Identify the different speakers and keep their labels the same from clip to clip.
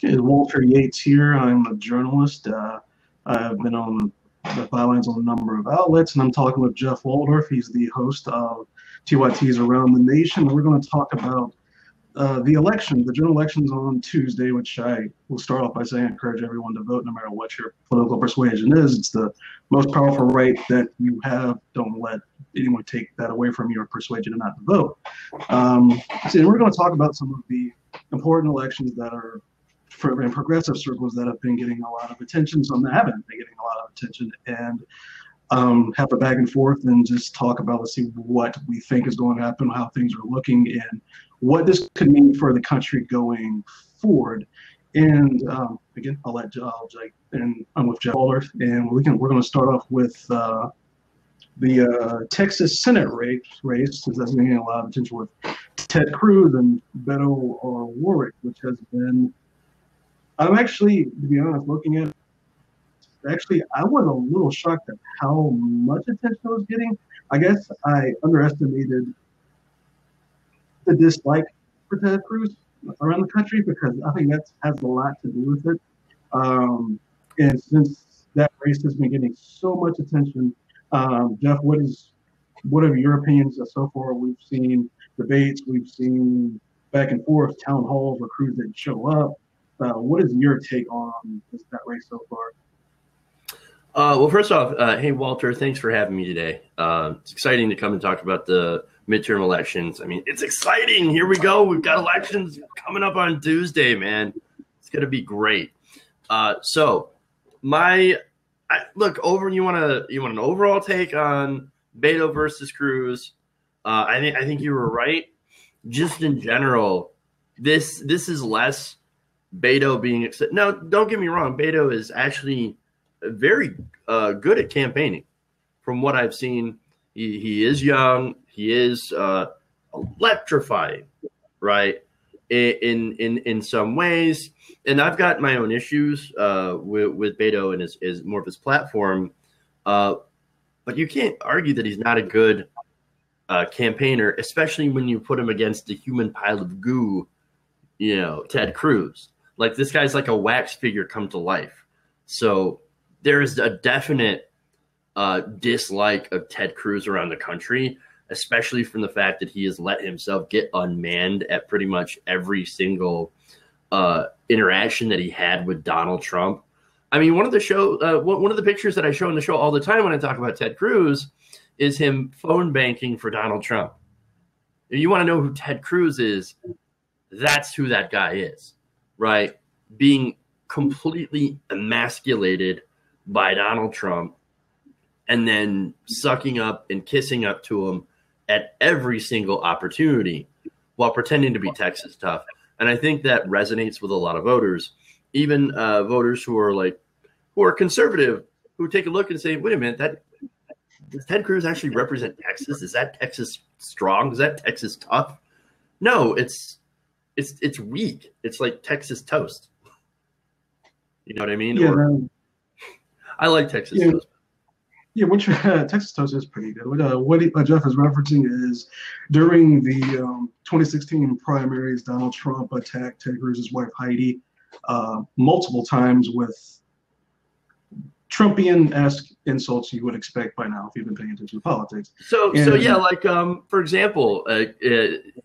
Speaker 1: Okay, Walter Yeates here. I'm a journalist. I've been on the bylines on a number of outlets, and I'm talking with Jeff Waldorf. He's the host of TYT's Around the Nation. We're going to talk about the election, the general elections on Tuesday, which I will start off by saying I encourage everyone to vote no matter what your political persuasion is. It's the most powerful right that you have. Don't let anyone take that away from you or persuade you to not vote. So we're going to talk about some of the important elections that are in progressive circles that have been getting a lot of attention, some that haven't been getting a lot of attention, and have a back and forth and just talk about, let's see what we think is going to happen, how things are looking, and what this could mean for the country going forward. And again, I'm with Jeff Waldorf, and we're going to start off with the Texas Senate race, since that's getting a lot of attention with Ted Cruz and Beto O'Rourke, which has been. I'm actually, to be honest, looking at. Actually, I was a little shocked at how much attention it was getting. I guess I underestimated the dislike for Ted Cruz around the country, because I think that has a lot to do with it. And since that race has been getting so much attention, Jeff, what are your opinions so far? We've seen debates, we've seen back and forth, town halls where Cruz didn't show up. What is your take on that race so far?
Speaker 2: Well, first off, hey, Walter, thanks for having me today. It's exciting to come and talk about the midterm elections. I mean, it's exciting. Here we go. We've got elections coming up on Tuesday, man. It's going to be great. Look, you want an overall take on Beto versus Cruz? I think you were right. Just in general, this is less Beto being – now, don't get me wrong. Beto is actually very good at campaigning. From what I've seen, he is young. He is electrifying, right, in some ways. And I've got my own issues with Beto and his more of his platform. But you can't argue that he's not a good campaigner, especially when you put him against the human pile of goo, Ted Cruz. Like, this guy's like a wax figure come to life. So there is a definite dislike of Ted Cruz around the country, especially from the fact that he has let himself get unmanned at pretty much every single interaction that he had with Donald Trump. I mean, one of the pictures that I show in the show all the time when I talk about Ted Cruz is him phone banking for Donald Trump. If you want to know who Ted Cruz is, that's who that guy is, right? Being completely emasculated by Donald Trump and then sucking up and kissing up to him at every single opportunity while pretending to be Texas tough. And I think that resonates with a lot of voters, even voters who are conservative, who take a look and say, wait a minute, does Ted Cruz actually represent Texas? Is that Texas strong? Is that Texas tough? No, it's weak. It's like Texas toast. You know what I mean?
Speaker 1: Yeah,
Speaker 2: I like Texas toast.
Speaker 1: Yeah, which Texas toast is pretty good. What Jeff is referencing is during the 2016 primaries, Donald Trump attacked Ted Cruz's wife Heidi multiple times with Trumpian-esque insults you would expect by now if you've been paying attention to politics.
Speaker 2: So for example,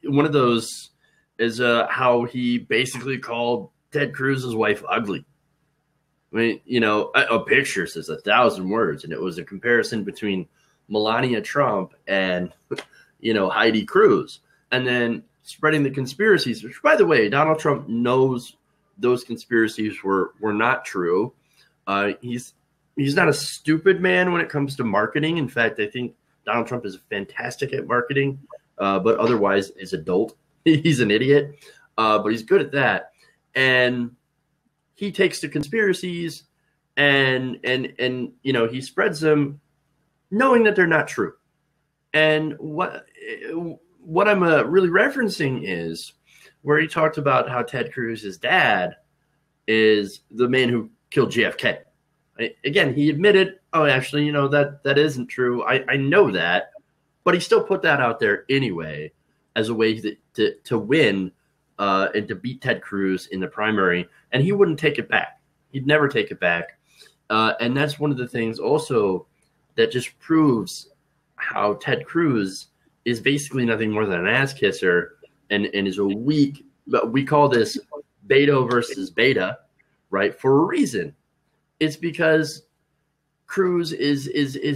Speaker 2: one of those is how he basically called Ted Cruz's wife ugly. I mean, a picture says 1,000 words, and it was a comparison between Melania Trump and, Heidi Cruz, and then spreading the conspiracies, which, by the way, Donald Trump knows those conspiracies were not true. He's not a stupid man when it comes to marketing. In fact, I think Donald Trump is fantastic at marketing, but otherwise is adult. He's an idiot, but he's good at that. And he takes the conspiracies and he spreads them knowing that they're not true. And what I'm really referencing is where he talked about how Ted Cruz's dad is the man who killed JFK. Again, he admitted, that isn't true. I know that, but he still put that out there anyway as a way to win and to beat Ted Cruz in the primary, and he wouldn't take it back. He'd never take it back. And that's one of the things also that just proves how Ted Cruz is basically nothing more than an ass kisser and is a weak, but we call this Beto versus beta, right? For a reason. It's because Cruz is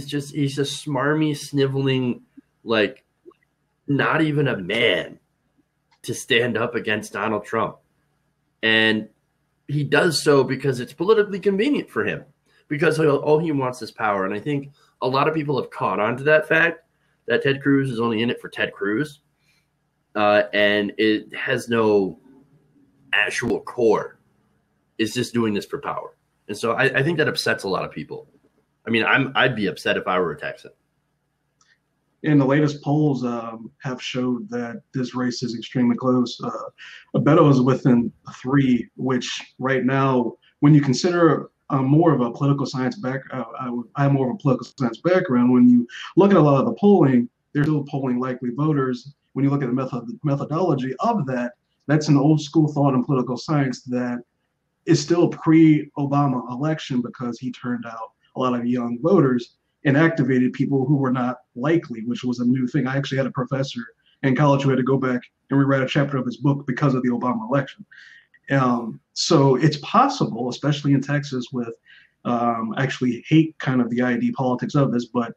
Speaker 2: just, he's a smarmy, sniveling, like not even a man to stand up against Donald Trump. And he does so because it's politically convenient for him, because all he wants is power. And I think a lot of people have caught on to that fact that Ted Cruz is only in it for Ted Cruz. And it has no actual core. It's just doing this for power. And so I think that upsets a lot of people. I mean, I'd be upset if I were a Texan.
Speaker 1: And the latest polls have showed that this race is extremely close. Beto is within 3, which right now, when you consider more of a political science I have more of a political science background. When you look at a lot of the polling, they're still polling likely voters. When you look at the methodology of that, that's an old school thought in political science that is still pre-Obama election, because he turned out a lot of young voters and activated people who were not likely, which was a new thing. I actually had a professor in college who had to go back and rewrite a chapter of his book because of the Obama election. So it's possible, especially in Texas, with actually hate kind of the ID politics of this, but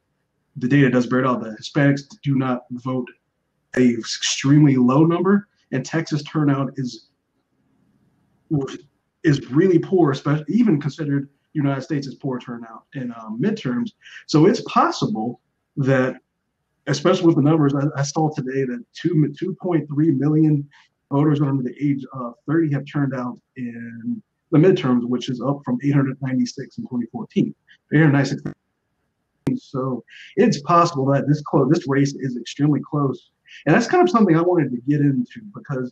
Speaker 1: the data does bear it out that Hispanics do not vote a extremely low number, and Texas turnout is really poor, especially even considered United States is poor turnout in midterms. So it's possible that, especially with the numbers, I saw today that 2.3 million voters under the age of 30 have turned out in the midterms, which is up from 896 in 2014. 896. So it's possible that this race is extremely close. And that's kind of something I wanted to get into, because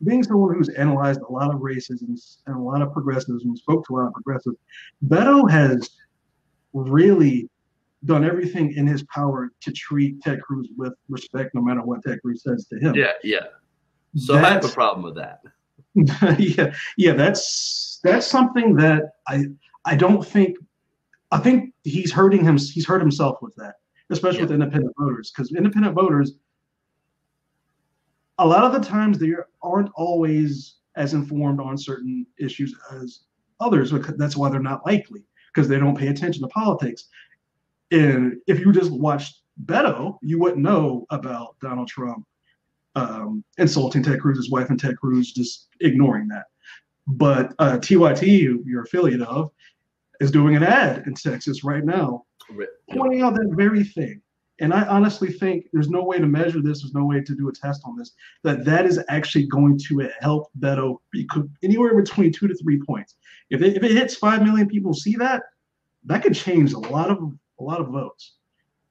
Speaker 1: being someone who's analyzed a lot of races and a lot of progressives and spoke to a lot of progressives, Beto has really done everything in his power to treat Ted Cruz with respect, no matter what Ted Cruz says to him.
Speaker 2: Yeah. So I have a problem with that.
Speaker 1: Yeah. That's something that I don't think. I think he's hurt himself with that, especially with independent voters, because independent voters, a lot of the times, they aren't always as informed on certain issues as others, because that's why they're not likely, because they don't pay attention to politics. And if you just watched Beto, you wouldn't know about Donald Trump insulting Ted Cruz's wife and Ted Cruz just ignoring that. But TYT, who you're affiliate of, is doing an ad in Texas right now, pointing out that very thing. And I honestly think there's no way to measure this, there's no way to do a test on this, that is actually going to help Beto anywhere between 2 to 3 points. If it hits 5 million people see that could change a lot of votes.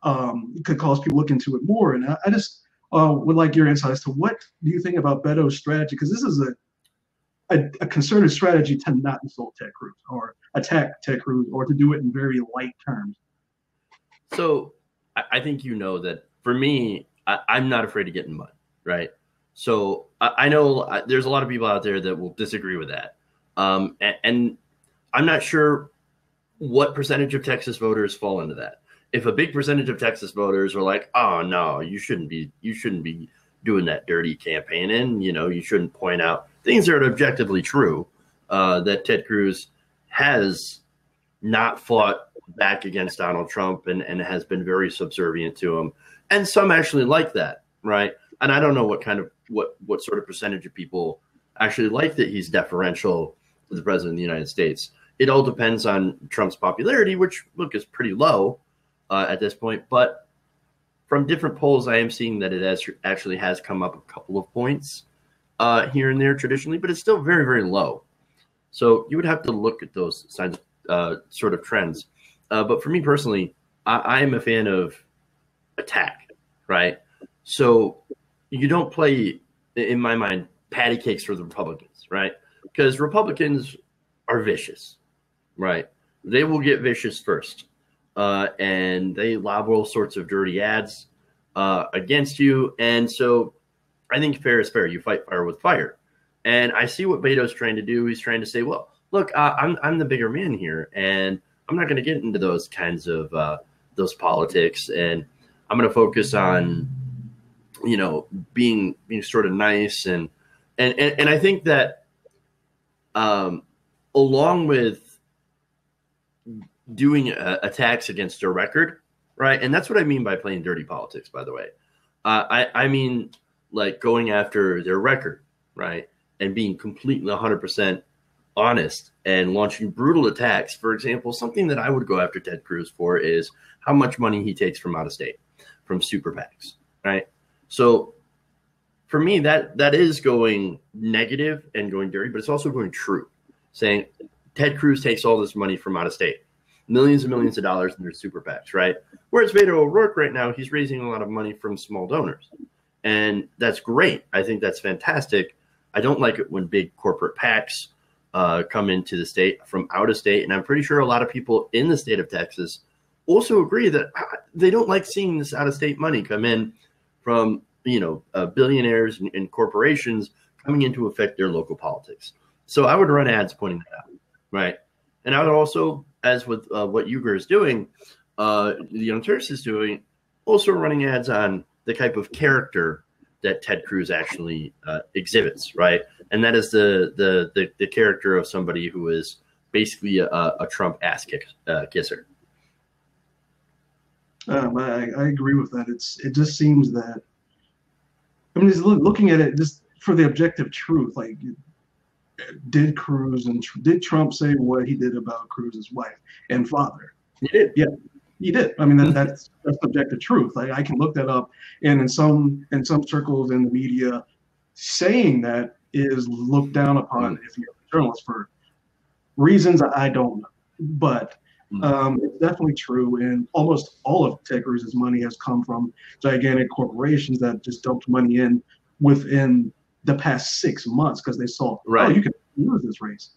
Speaker 1: It could cause people to look into it more. And I just would like your insights to what do you think about Beto's strategy? Because this is a concerted strategy to not insult Ted Cruz or attack Ted Cruz, or to do it in very light terms.
Speaker 2: So I think that for me, I'm not afraid to get in mud, right? So I know there's a lot of people out there that will disagree with that. And I'm not sure what percentage of Texas voters fall into that. If a big percentage of Texas voters are like, oh, no, you shouldn't be doing that dirty campaigning. You shouldn't point out things that are objectively true, that Ted Cruz has not fought back against Donald Trump and has been very subservient to him. And some actually like that, right? And I don't know what sort of percentage of people actually like that he's deferential to the president of the United States. It all depends on Trump's popularity, which, look, is pretty low at this point. But from different polls, I am seeing that it actually has come up a couple of points here and there traditionally, but it's still very, very low. So you would have to look at those signs, sort of trends. But for me personally, I am a fan of attack, right? So you don't play, in my mind, patty cakes for the Republicans, right? Because Republicans are vicious, right? They will get vicious first. And they lob all sorts of dirty ads against you. And so I think fair is fair. You fight fire with fire. And I see what Beto's trying to do. He's trying to say, well, look, I'm the bigger man here, and I'm not going to get into those kinds of those politics, and I'm going to focus on, being sort of nice, and I think that along with doing attacks against their record, right? And that's what I mean by playing dirty politics, by the way. I mean like going after their record, right? And being completely 100% honest and launching brutal attacks. For example, something that I would go after Ted Cruz for is how much money he takes from out of state, from super PACs, right? So for me, that is going negative and going dirty, but it's also going true, saying Ted Cruz takes all this money from out of state, millions and millions of dollars in their super PACs, right? Whereas Beto O'Rourke right now, he's raising a lot of money from small donors. And that's great. I think that's fantastic. I don't like it when big corporate PACs come into the state from out of state. And I'm pretty sure a lot of people in the state of Texas also agree that they don't like seeing this out of state money come in from, billionaires and corporations coming in to affect their local politics. So I would run ads pointing that out, right? And I would also, as with what Uyghur is doing, the Young Turks is doing, also running ads on the type of character that Ted Cruz actually exhibits, right? And that is the character of somebody who is basically a Trump ass kisser.
Speaker 1: I agree with that. It just seems that, just looking at it just for the objective truth, like did Cruz and did Trump say what he did about Cruz's wife and father?
Speaker 2: He did.
Speaker 1: Yeah. He did. I mean, that's objective truth. I can look that up, and in some circles in the media, saying that is looked down upon if you're a journalist for reasons I don't know. But it's definitely true, and almost all of Ted Cruz's money has come from gigantic corporations that just dumped money in within the past 6 months because they saw,
Speaker 2: right,
Speaker 1: oh, you can lose this race.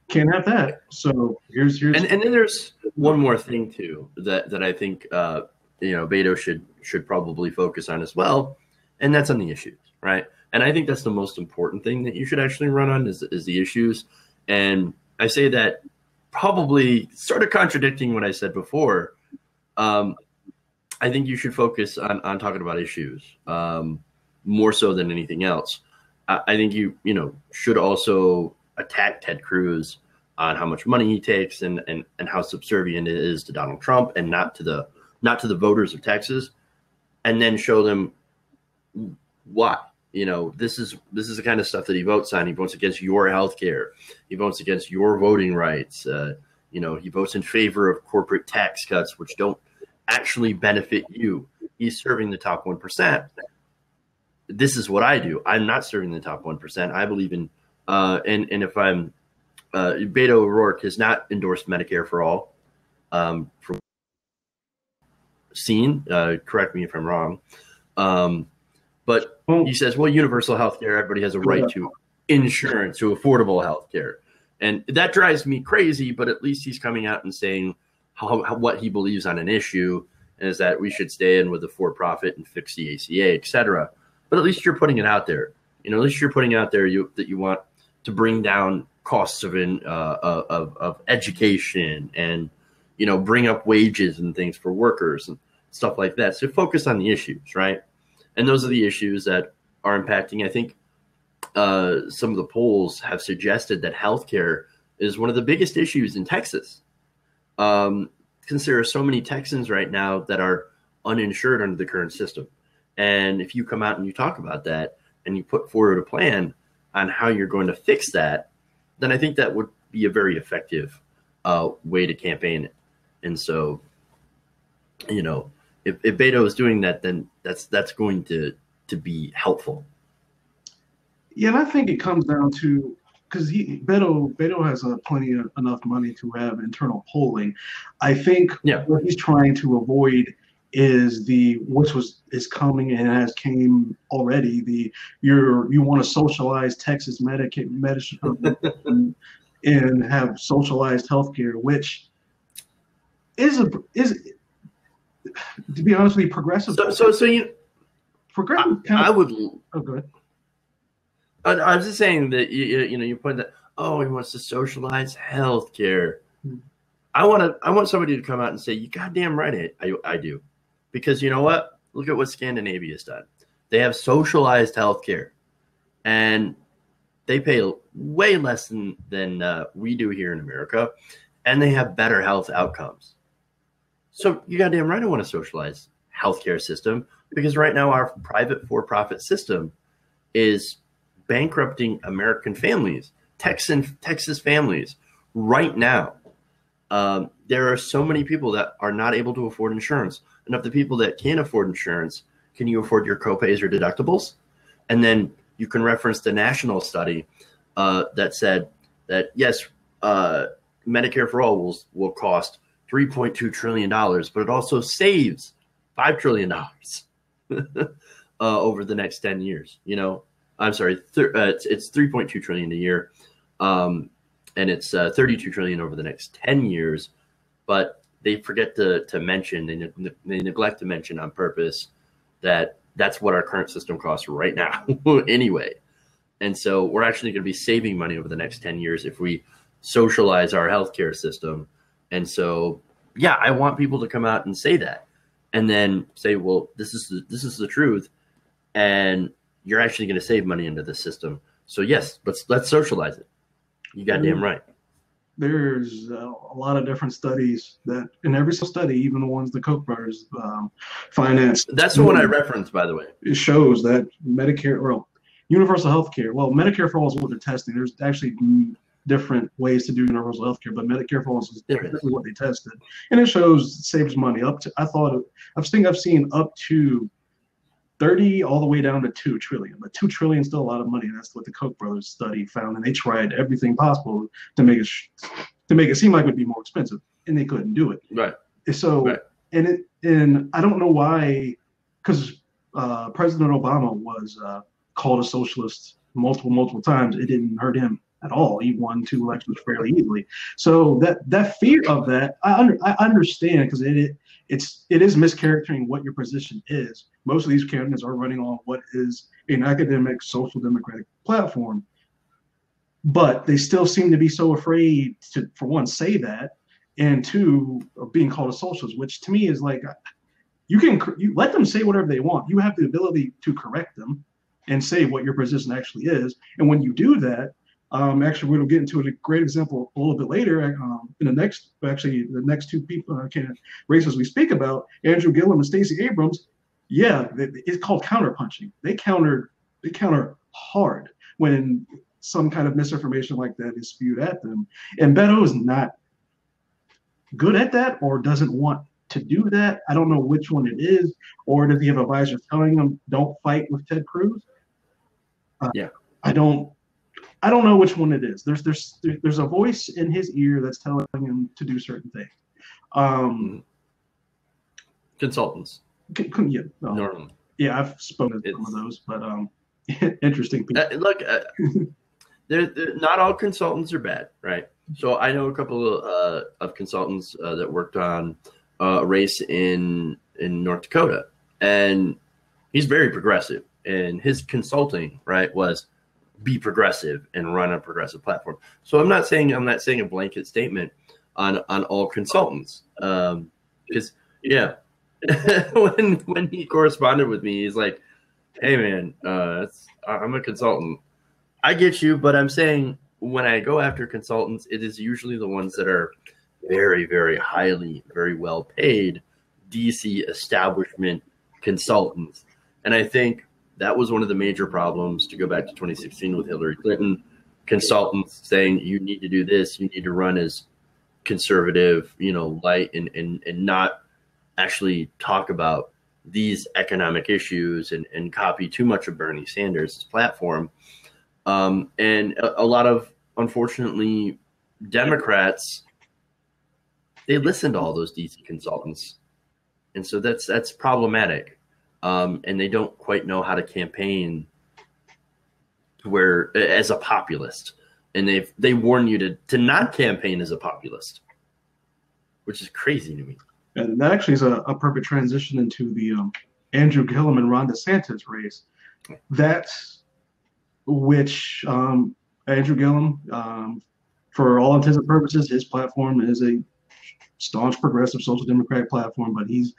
Speaker 1: Can't have that. So here's
Speaker 2: and then there's one more thing too that I think Beto should probably focus on as well, and that's on the issues, right? And I think that's the most important thing that you should actually run on is the issues. And I say that probably sort of contradicting what I said before. I think you should focus on talking about issues more so than anything else. I think you should also attack Ted Cruz on how much money he takes and how subservient it is to Donald Trump and not to the voters of Texas, and then show them why. This is the kind of stuff that he votes on. He votes against your health care. He votes against your voting rights. He votes in favor of corporate tax cuts, which don't actually benefit you. He's serving the top 1%. This is what I do. I'm not serving the top 1%. I believe in and if I'm Beto O'Rourke has not endorsed Medicare for all. From seen, correct me if I'm wrong, but he says, well, universal health care, everybody has a right to insurance, to affordable health care, and that drives me crazy. But at least he's coming out and saying what he believes on an issue, and is that we should stay in with the for-profit and fix the ACA, etc. But at least you're putting it out there. At least you're putting out there that you want to bring down costs of education and, bring up wages and things for workers and stuff like that. So focus on the issues, right? And those are the issues that are impacting. I think some of the polls have suggested that healthcare is one of the biggest issues in Texas. Since there are so many Texans right now that are uninsured under the current system. And if you come out and you talk about that and you put forward a plan on how you're going to fix that, then I think that would be a very effective way to campaign it. And so, if Beto is doing that, then that's going to be helpful.
Speaker 1: Yeah, and I think it comes down to because Beto has enough money to have internal polling. I think what he's trying to avoid is is coming and has came already. You want to socialize Texas medicine and have socialized healthcare, which is to be honest with you, progressive. progressive
Speaker 2: I would.
Speaker 1: Oh, go ahead.
Speaker 2: I was just saying that you point that. Oh, he wants to socialize healthcare. I want somebody to come out and say, "You goddamn right, I do," because you know what? Look at what Scandinavia's done. They have socialized healthcare, and they pay way less than we do here in America, and they have better health outcomes. So you goddamn right I want a socialized healthcare system, because right now our private for-profit system is bankrupting American families, Texas families right now. There are so many people that are not able to afford insurance. And of the people that can afford insurance, can you afford your copays or deductibles? And then you can reference the national study that said that, yes, Medicare for all will cost $3.2 trillion, but it also saves $5 trillion over the next 10 years. I'm sorry, it's $3.2 trillion a year, and it's $32 trillion over the next 10 years. But they forget to mention, they neglect to mention on purpose that that's what our current system costs right now anyway. And so we're actually going to be saving money over the next 10 years if we socialize our healthcare system. And so, yeah, I want people to come out and say that, and then say, well, this is the truth, and you're actually going to save money into the system. So yes, let's socialize it. You goddamn right.
Speaker 1: There's a lot of different studies that, in every study, even the ones the Koch brothers financed.
Speaker 2: That's the one I referenced, by the way.
Speaker 1: It shows that Medicare, or universal health care, well, Medicare for all is what they're testing. There's actually different ways to do universal health care, but Medicare for all is definitely what they tested. And it shows it saves money up to, I've seen up to 30 all the way down to 2 trillion, but 2 trillion is still a lot of money. And that's what the Koch brothers study found. And they tried everything possible to make it seem like it would be more expensive, and they couldn't do it.
Speaker 2: Right.
Speaker 1: So, right. And I don't know why, because President Obama was called a socialist multiple times. It didn't hurt him at all. He won 2 elections fairly easily. So that fear of that, I understand, because it is mischaracterizing what your position is. Most of these candidates are running on what is an academic social democratic platform, but they still seem to be so afraid to, for one, say that, and two, of being called a socialist, which to me is like, you let them say whatever they want. You have the ability to correct them and say what your position actually is. And when you do that, actually, we're going to get into a great example a little bit later. In the next 2 people races we speak about, Andrew Gillum and Stacey Abrams. Yeah, it's called counterpunching. They counter hard when some kind of misinformation like that is spewed at them. And Beto is not good at that, or doesn't want to do that. I don't know which one it is, or does he have advisors telling him don't fight with Ted Cruz?
Speaker 2: Yeah,
Speaker 1: I don't know which one it is. There's a voice in his ear that's telling him to do certain things.
Speaker 2: Consultants.
Speaker 1: Normally. Yeah, I've spoken to some of those, but interesting people.
Speaker 2: Look, they're not all consultants are bad, right? So I know a couple of consultants that worked on a race in North Dakota, and he's very progressive, and his consulting, right, was be progressive and run a progressive platform. So I'm not saying a blanket statement on all consultants, because yeah, when he corresponded with me, he's like, "Hey man, I'm a consultant. I get you, but I'm saying when I go after consultants, it is usually the ones that are very, very highly, very well paid DC establishment consultants." And I think that was one of the major problems, to go back to 2016 with Hillary Clinton, consultants saying you need to do this, you need to run as conservative, light, and not actually talk about these economic issues and copy too much of Bernie Sanders' platform. And a lot of, unfortunately, Democrats, they listen to all those DC consultants. And so that's problematic. And they don't quite know how to campaign as a populist. And they warn you to not campaign as a populist, which is crazy to me.
Speaker 1: And that actually is a perfect transition into the Andrew Gillum and Ron DeSantis race. That's which Andrew Gillum, for all intents and purposes, his platform is a staunch progressive social democratic platform, but he's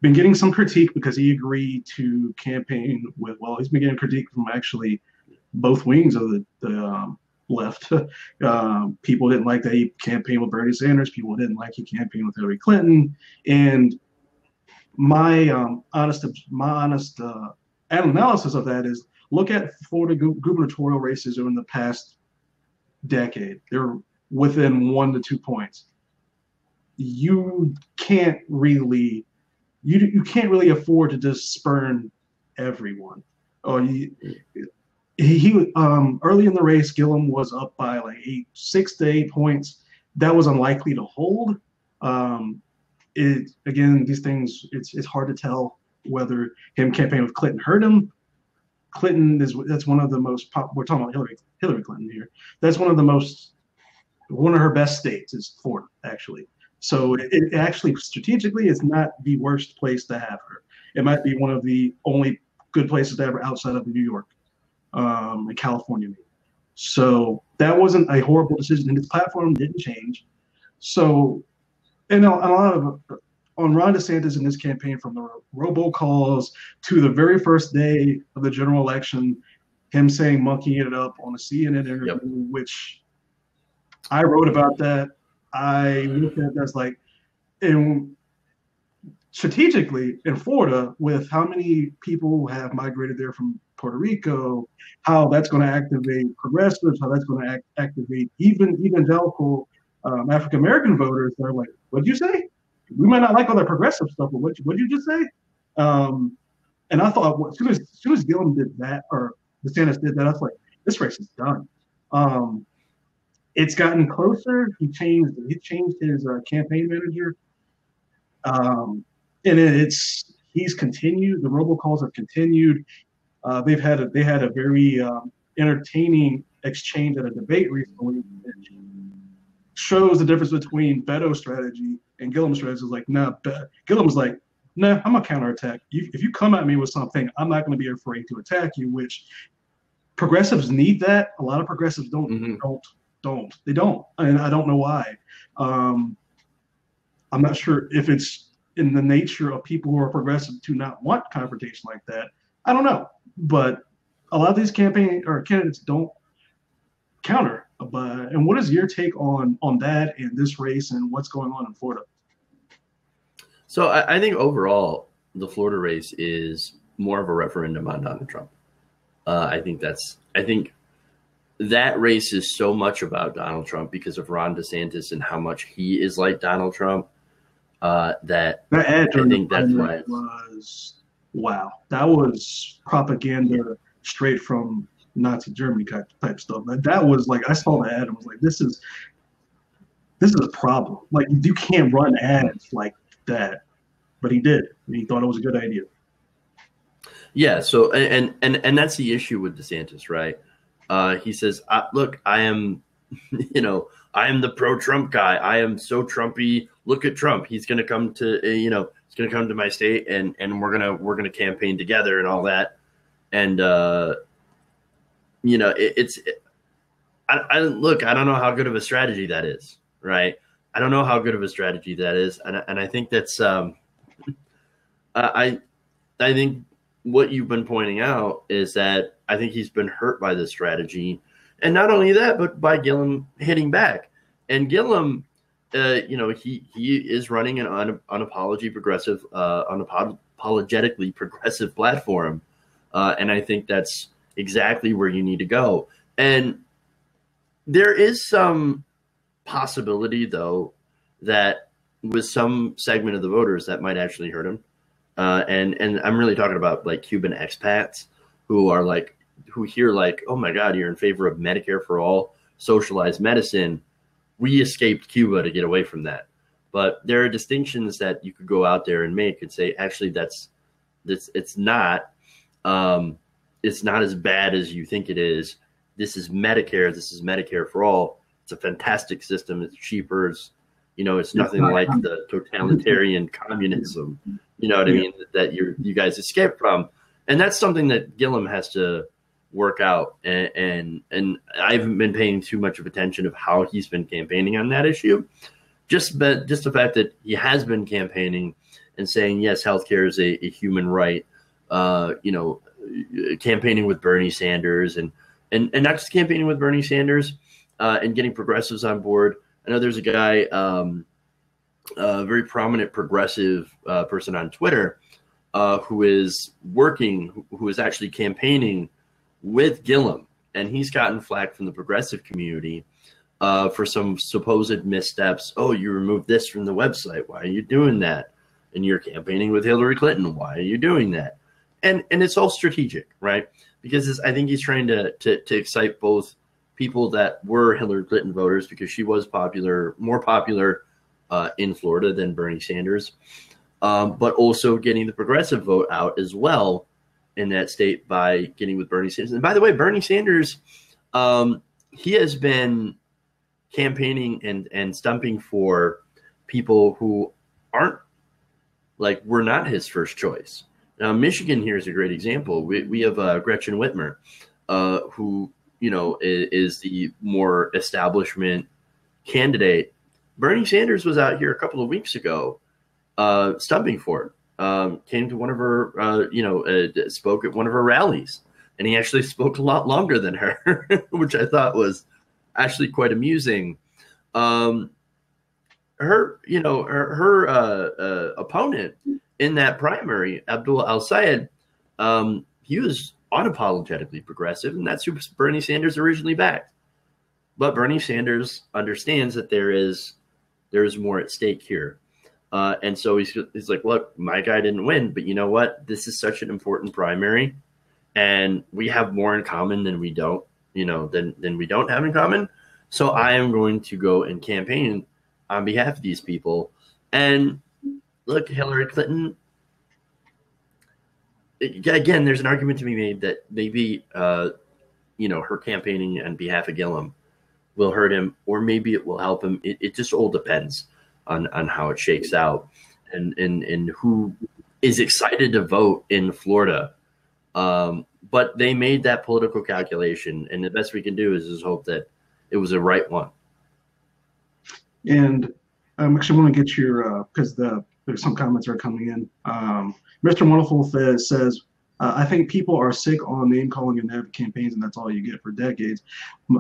Speaker 1: been getting some critique because he agreed to campaign with, well, he's been getting critique from actually both wings of the left. People didn't like that he campaigned with Bernie Sanders. People didn't like he campaigned with Hillary Clinton. And my honest analysis of that is look at Florida gubernatorial races in the past decade. They're within 1 to 2 points. You can't really afford to just spurn everyone. Or he early in the race, Gillum was up by like 6 to 8 points. That was unlikely to hold. These things, it's hard to tell whether him campaigning with Clinton hurt him. That's one of the most we're talking about Hillary Clinton here. That's one of her best states is Florida, actually. So it actually strategically is not the worst place to have her. It might be one of the only good places to have her outside of New York, and California. Maybe. So that wasn't a horrible decision, and his platform didn't change. So, and a lot of on Ron DeSantis in this campaign, from the robocalls to the very first day of the general election, him saying monkeying it up on a CNN interview,
Speaker 2: Yep.
Speaker 1: which I wrote about that. I looked at that's like, and strategically in Florida, with how many people have migrated there from Puerto Rico, how that's going to activate progressives, how that's going to activate even evangelical African American voters. They're like, "What'd you say? We might not like all that progressive stuff, but what'd you just say?" And I thought, as soon as Gillum did that, or DeSantis did that, I was like, "This race is done." It's gotten closer. He changed his campaign manager, and he's continued. The robocalls have continued. They had a very entertaining exchange at a debate recently. It shows the difference between Beto's strategy and Gillum's strategy. Is like, nah, Gillum's like, nah, I'm gonna counterattack. If you come at me with something, I'm not gonna be afraid to attack you. Which progressives need that. A lot of progressives don't. They don't, and I don't know why. I'm not sure if it's in the nature of people who are progressive to not want confrontation like that. I don't know, but a lot of these candidates don't counter. And what is your take on that and this race and what's going on in Florida?
Speaker 2: So I think overall the Florida race is more of a referendum on Donald Trump. I think that race is so much about Donald Trump because of Ron DeSantis and how much he is like Donald Trump. That ad I think that's why it
Speaker 1: was wow. That was propaganda straight from Nazi Germany type stuff. That was like, I saw the ad and was like, this is a problem. Like, you can't run ads like that. But he did. And he thought it was a good idea.
Speaker 2: Yeah. So and that's the issue with DeSantis, right? He says, look, I am the pro-Trump guy. I am so Trumpy. Look at Trump. He's going to come to, he's going to come to my state and we're going to campaign together and all that. And, I don't know how good of a strategy that is. Right. I don't know how good of a strategy that is. And I think that's, I think what you've been pointing out is that I think he's been hurt by this strategy. And not only that, but by Gillum hitting back. And Gillum, he is running an unapologetically progressive platform. And I think that's exactly where you need to go. And there is some possibility, though, that with some segment of the voters that might actually hurt him. And I'm really talking about like Cuban expats who hear like, oh my God, you're in favor of Medicare for all, socialized medicine. We escaped Cuba to get away from that. But there are distinctions that you could go out there and make and say, actually, it's not as bad as you think it is. This is Medicare. This is Medicare for all. It's a fantastic system. It's cheaper. It's nothing like the totalitarian communism, you know what I mean, that you guys escaped from. And that's something that Gillum has to work out. And I haven't been paying too much of attention of how he's been campaigning on that issue. Just the fact that he has been campaigning and saying, yes, healthcare is a human right, campaigning with Bernie Sanders and not just campaigning with Bernie Sanders and getting progressives on board. I know there's a guy, a very prominent progressive person on Twitter who is actually campaigning with Gillum, and he's gotten flack from the progressive community for some supposed missteps. Oh, you removed this from the website. Why are you doing that? And you're campaigning with Hillary Clinton. Why are you doing that? And it's all strategic, right? Because I think he's trying to excite both people that were Hillary Clinton voters, because she was more popular in Florida than Bernie Sanders, but also getting the progressive vote out as well in that state by getting with Bernie Sanders. And by the way, Bernie Sanders, he has been campaigning and stumping for people who were not his first choice. Now, Michigan here is a great example. We have Gretchen Whitmer, who is the more establishment candidate. Bernie Sanders was out here a couple of weeks ago stumping for it. Came to one of her, spoke at one of her rallies, and he actually spoke a lot longer than her, which I thought was actually quite amusing. Her opponent in that primary, Abdul Al-Sayed, he was unapologetically progressive, and that's who Bernie Sanders originally backed. But Bernie Sanders understands that there is more at stake here. And so he's like, look, my guy didn't win, but you know what? This is such an important primary, and we have more in common than we don't, than we don't have in common. So I am going to go and campaign on behalf of these people. And look, Hillary Clinton, again, there's an argument to be made that maybe, her campaigning on behalf of Gillum will hurt him, or maybe it will help him. It just all depends on how it shakes out and who is excited to vote in Florida. But they made that political calculation, and the best we can do is just hope that it was the right one.
Speaker 1: And I actually want to get your, because there's some comments are coming in. Mr. Wonderful says, I think people are sick on name calling and negative campaigns, and that's all you get for decades.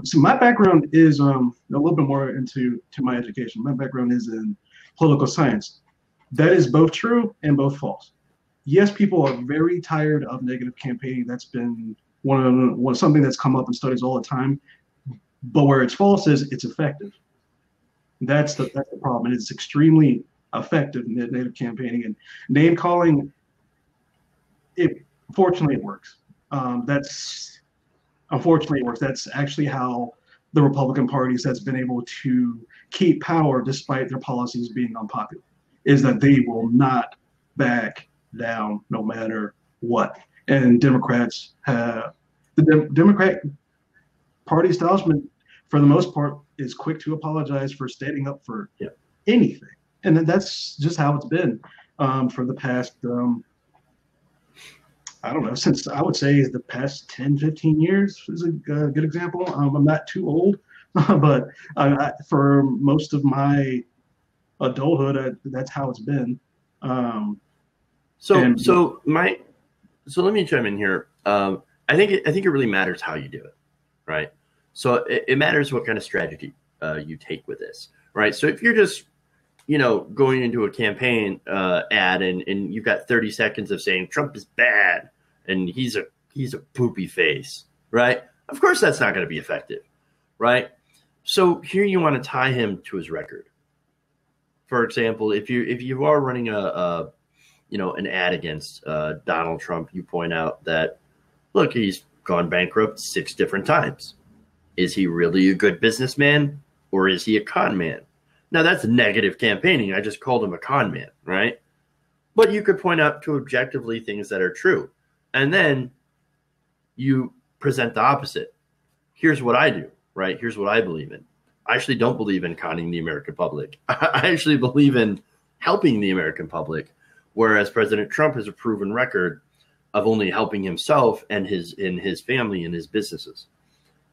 Speaker 1: So my background is a little bit more into my education. My background is in political science. That is both true and both false. Yes, people are very tired of negative campaigning. That's been something that's come up in studies all the time. But where it's false is it's effective. That's the problem. It's extremely effective in negative campaigning, and name calling. Unfortunately, it works. Unfortunately, it works. That's actually how the Republican Party has been able to keep power despite their policies being unpopular, is that they will not back down no matter what. And Democrats have the Democrat Party establishment, for the most part, is quick to apologize for standing up for anything. And that's just how it's been for the past, I don't know, since I would say the past 10, 15 years is a good example. I'm not too old, but for most of my adulthood, that's how it's been.
Speaker 2: So let me chime in here. I think it really matters how you do it, right? So it matters what kind of strategy you take with this, right? So if you're just, going into a campaign ad and you've got 30 seconds of saying Trump is bad and he's a poopy face, right? Of course, that's not going to be effective, right? So here you want to tie him to his record. For example, if you are running an ad against Donald Trump, you point out that, look, he's gone bankrupt 6 different times. Is he really a good businessman, or is he a con man? Now, that's negative campaigning. I just called him a con man, right? But you could point out to objectively things that are true. And then you present the opposite. Here's what I do, right? Here's what I believe in. I actually don't believe in conning the American public. I actually believe in helping the American public, whereas President Trump has a proven record of only helping himself and his family and his businesses.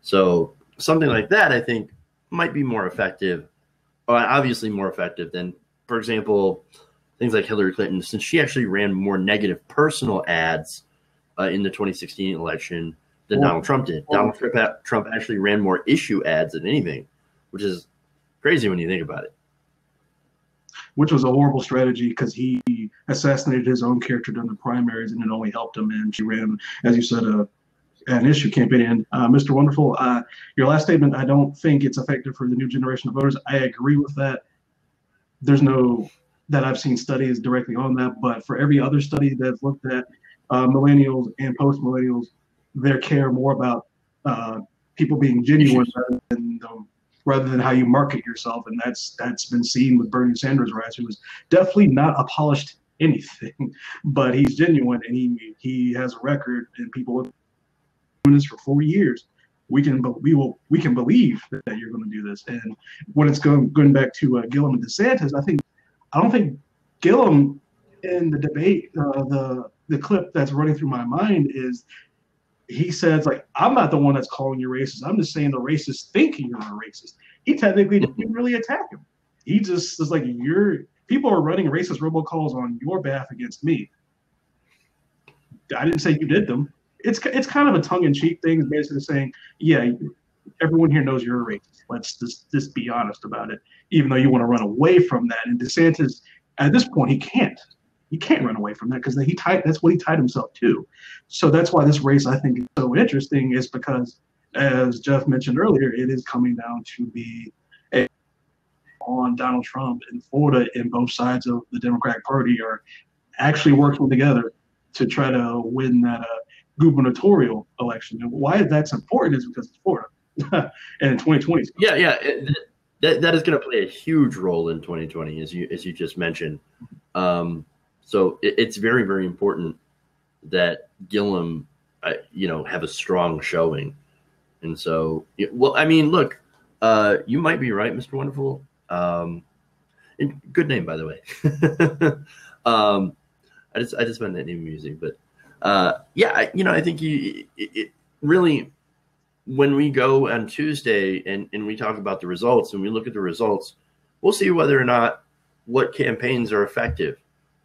Speaker 2: So something like that, I think, might be more effective, obviously more effective than, for example, things like Hillary Clinton, since she actually ran more negative personal ads in the 2016 election than Donald Trump did. Donald Trump actually ran more issue ads than anything, which is crazy when you think about it.
Speaker 1: Which was a horrible strategy because he assassinated his own character during the primaries, and it only helped him. And she ran, as you said, an issue campaign. And Mr. Wonderful, your last statement, I don't think it's effective for the new generation of voters. I agree with that. There's no that I've seen studies directly on that, but for every other study that's looked at millennials and post-millennials, they care more about people being genuine rather than how you market yourself. And that's been seen with Bernie Sanders' rise, who was definitely not a polished anything, but he's genuine, and he has a record, and people have been doing this for 4 years. We can believe that you're going to do this. And when it's going back to Gillum and DeSantis, I don't think Gillum in the debate, the clip that's running through my mind is he says, like, I'm not the one that's calling you racist. I'm just saying the racist thinking you're a racist. He technically didn't really attack him. He just is like, people are running racist robocalls on your behalf against me. I didn't say you did them. It's kind of a tongue-in-cheek thing, basically saying, yeah, everyone here knows you're a racist. Let's just be honest about it, even though you want to run away from that. And DeSantis, at this point, he can't. He can't run away from that because that's what he tied himself to. So that's why this race, I think, is so interesting, is because, as Jeff mentioned earlier, it is coming down to be on Donald Trump in Florida, and both sides of the Democratic Party are actually working together to try to win that gubernatorial election. And why that's important is because it's Florida. And in 2020.
Speaker 2: That is going to play a huge role in 2020, as you just mentioned. So it's very, very important that Gillum, have a strong showing. And so, well, I mean, look, you might be right, Mr. Wonderful. And good name, by the way. I just found that name amusing, but I think it really, when we go on Tuesday and we talk about the results and we look at the results, we'll see whether or not what campaigns are effective.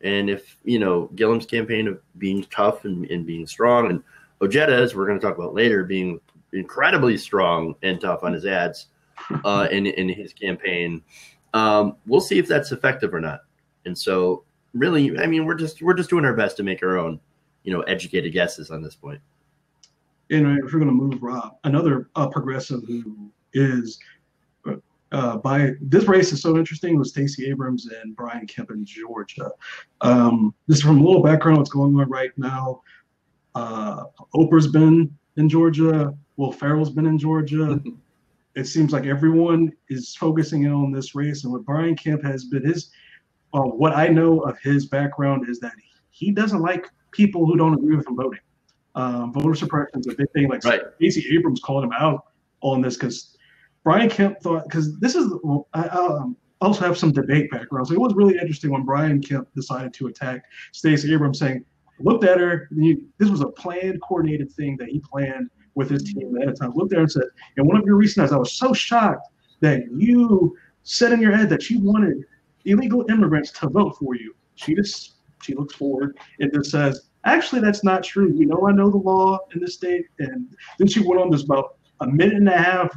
Speaker 2: And if, Gillum's campaign of being tough and being strong, and Ojeda's, we're going to talk about later, being incredibly strong and tough on his ads in his campaign, we'll see if that's effective or not. And so really, I mean, we're just doing our best to make our own, educated guesses on this point.
Speaker 1: And if we're going to move, Rob, another progressive who is by this race is so interesting was Stacey Abrams and Brian Kemp in Georgia. This is from a little background what's going on right now. Oprah's been in Georgia. Will Ferrell's been in Georgia. It seems like everyone is focusing in on this race. And what Brian Kemp has been what I know of his background is that he doesn't like people who don't agree with him voting. Voter suppression is a big thing. Like right. Stacey Abrams called him out on this because Brian Kemp thought, because this is, I also have some debate background. So it was really interesting when Brian Kemp decided to attack Stacey Abrams, saying, looked at her, this was a planned, coordinated thing that he planned with his team at a time. Looked at her and said, in one of your recent ads, I was so shocked that you said in your head that you wanted illegal immigrants to vote for you. She looks forward and just says, actually, that's not true. I know the law in this state. And then she went on this about a minute and a half,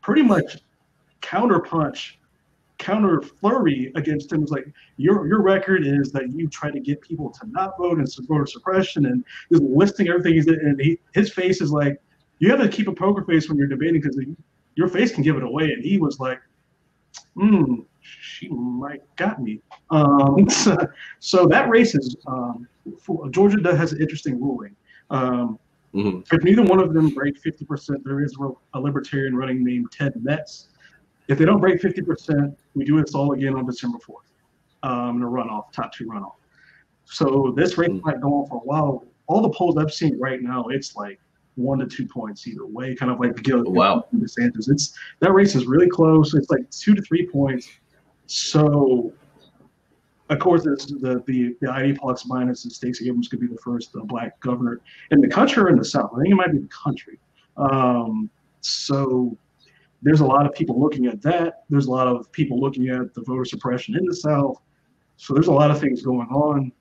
Speaker 1: pretty much counter flurry against him. It was like, your record is that you try to get people to not vote and voter suppression, and just listing everything he's did. And his face is like, you have to keep a poker face when you're debating because your face can give it away. And he was like, she might got me. So that race is Georgia has an interesting ruling. If neither one of them break 50%, there is a libertarian running named Ted Metz. If they don't break 50%, we do this all again on December 4th in a runoff, top two runoff. So this race might go on for a while. All the polls I've seen right now, it's like 1 to 2 points either way, kind of like
Speaker 2: Wow.
Speaker 1: DeSantis. That race is really close. It's like 2 to 3 points. So, of course, the ID plus minus and Stacey Abrams could be the first black governor in the country or in the South. I think it might be the country. So there's a lot of people looking at that. There's a lot of people looking at the voter suppression in the South. So there's a lot of things going on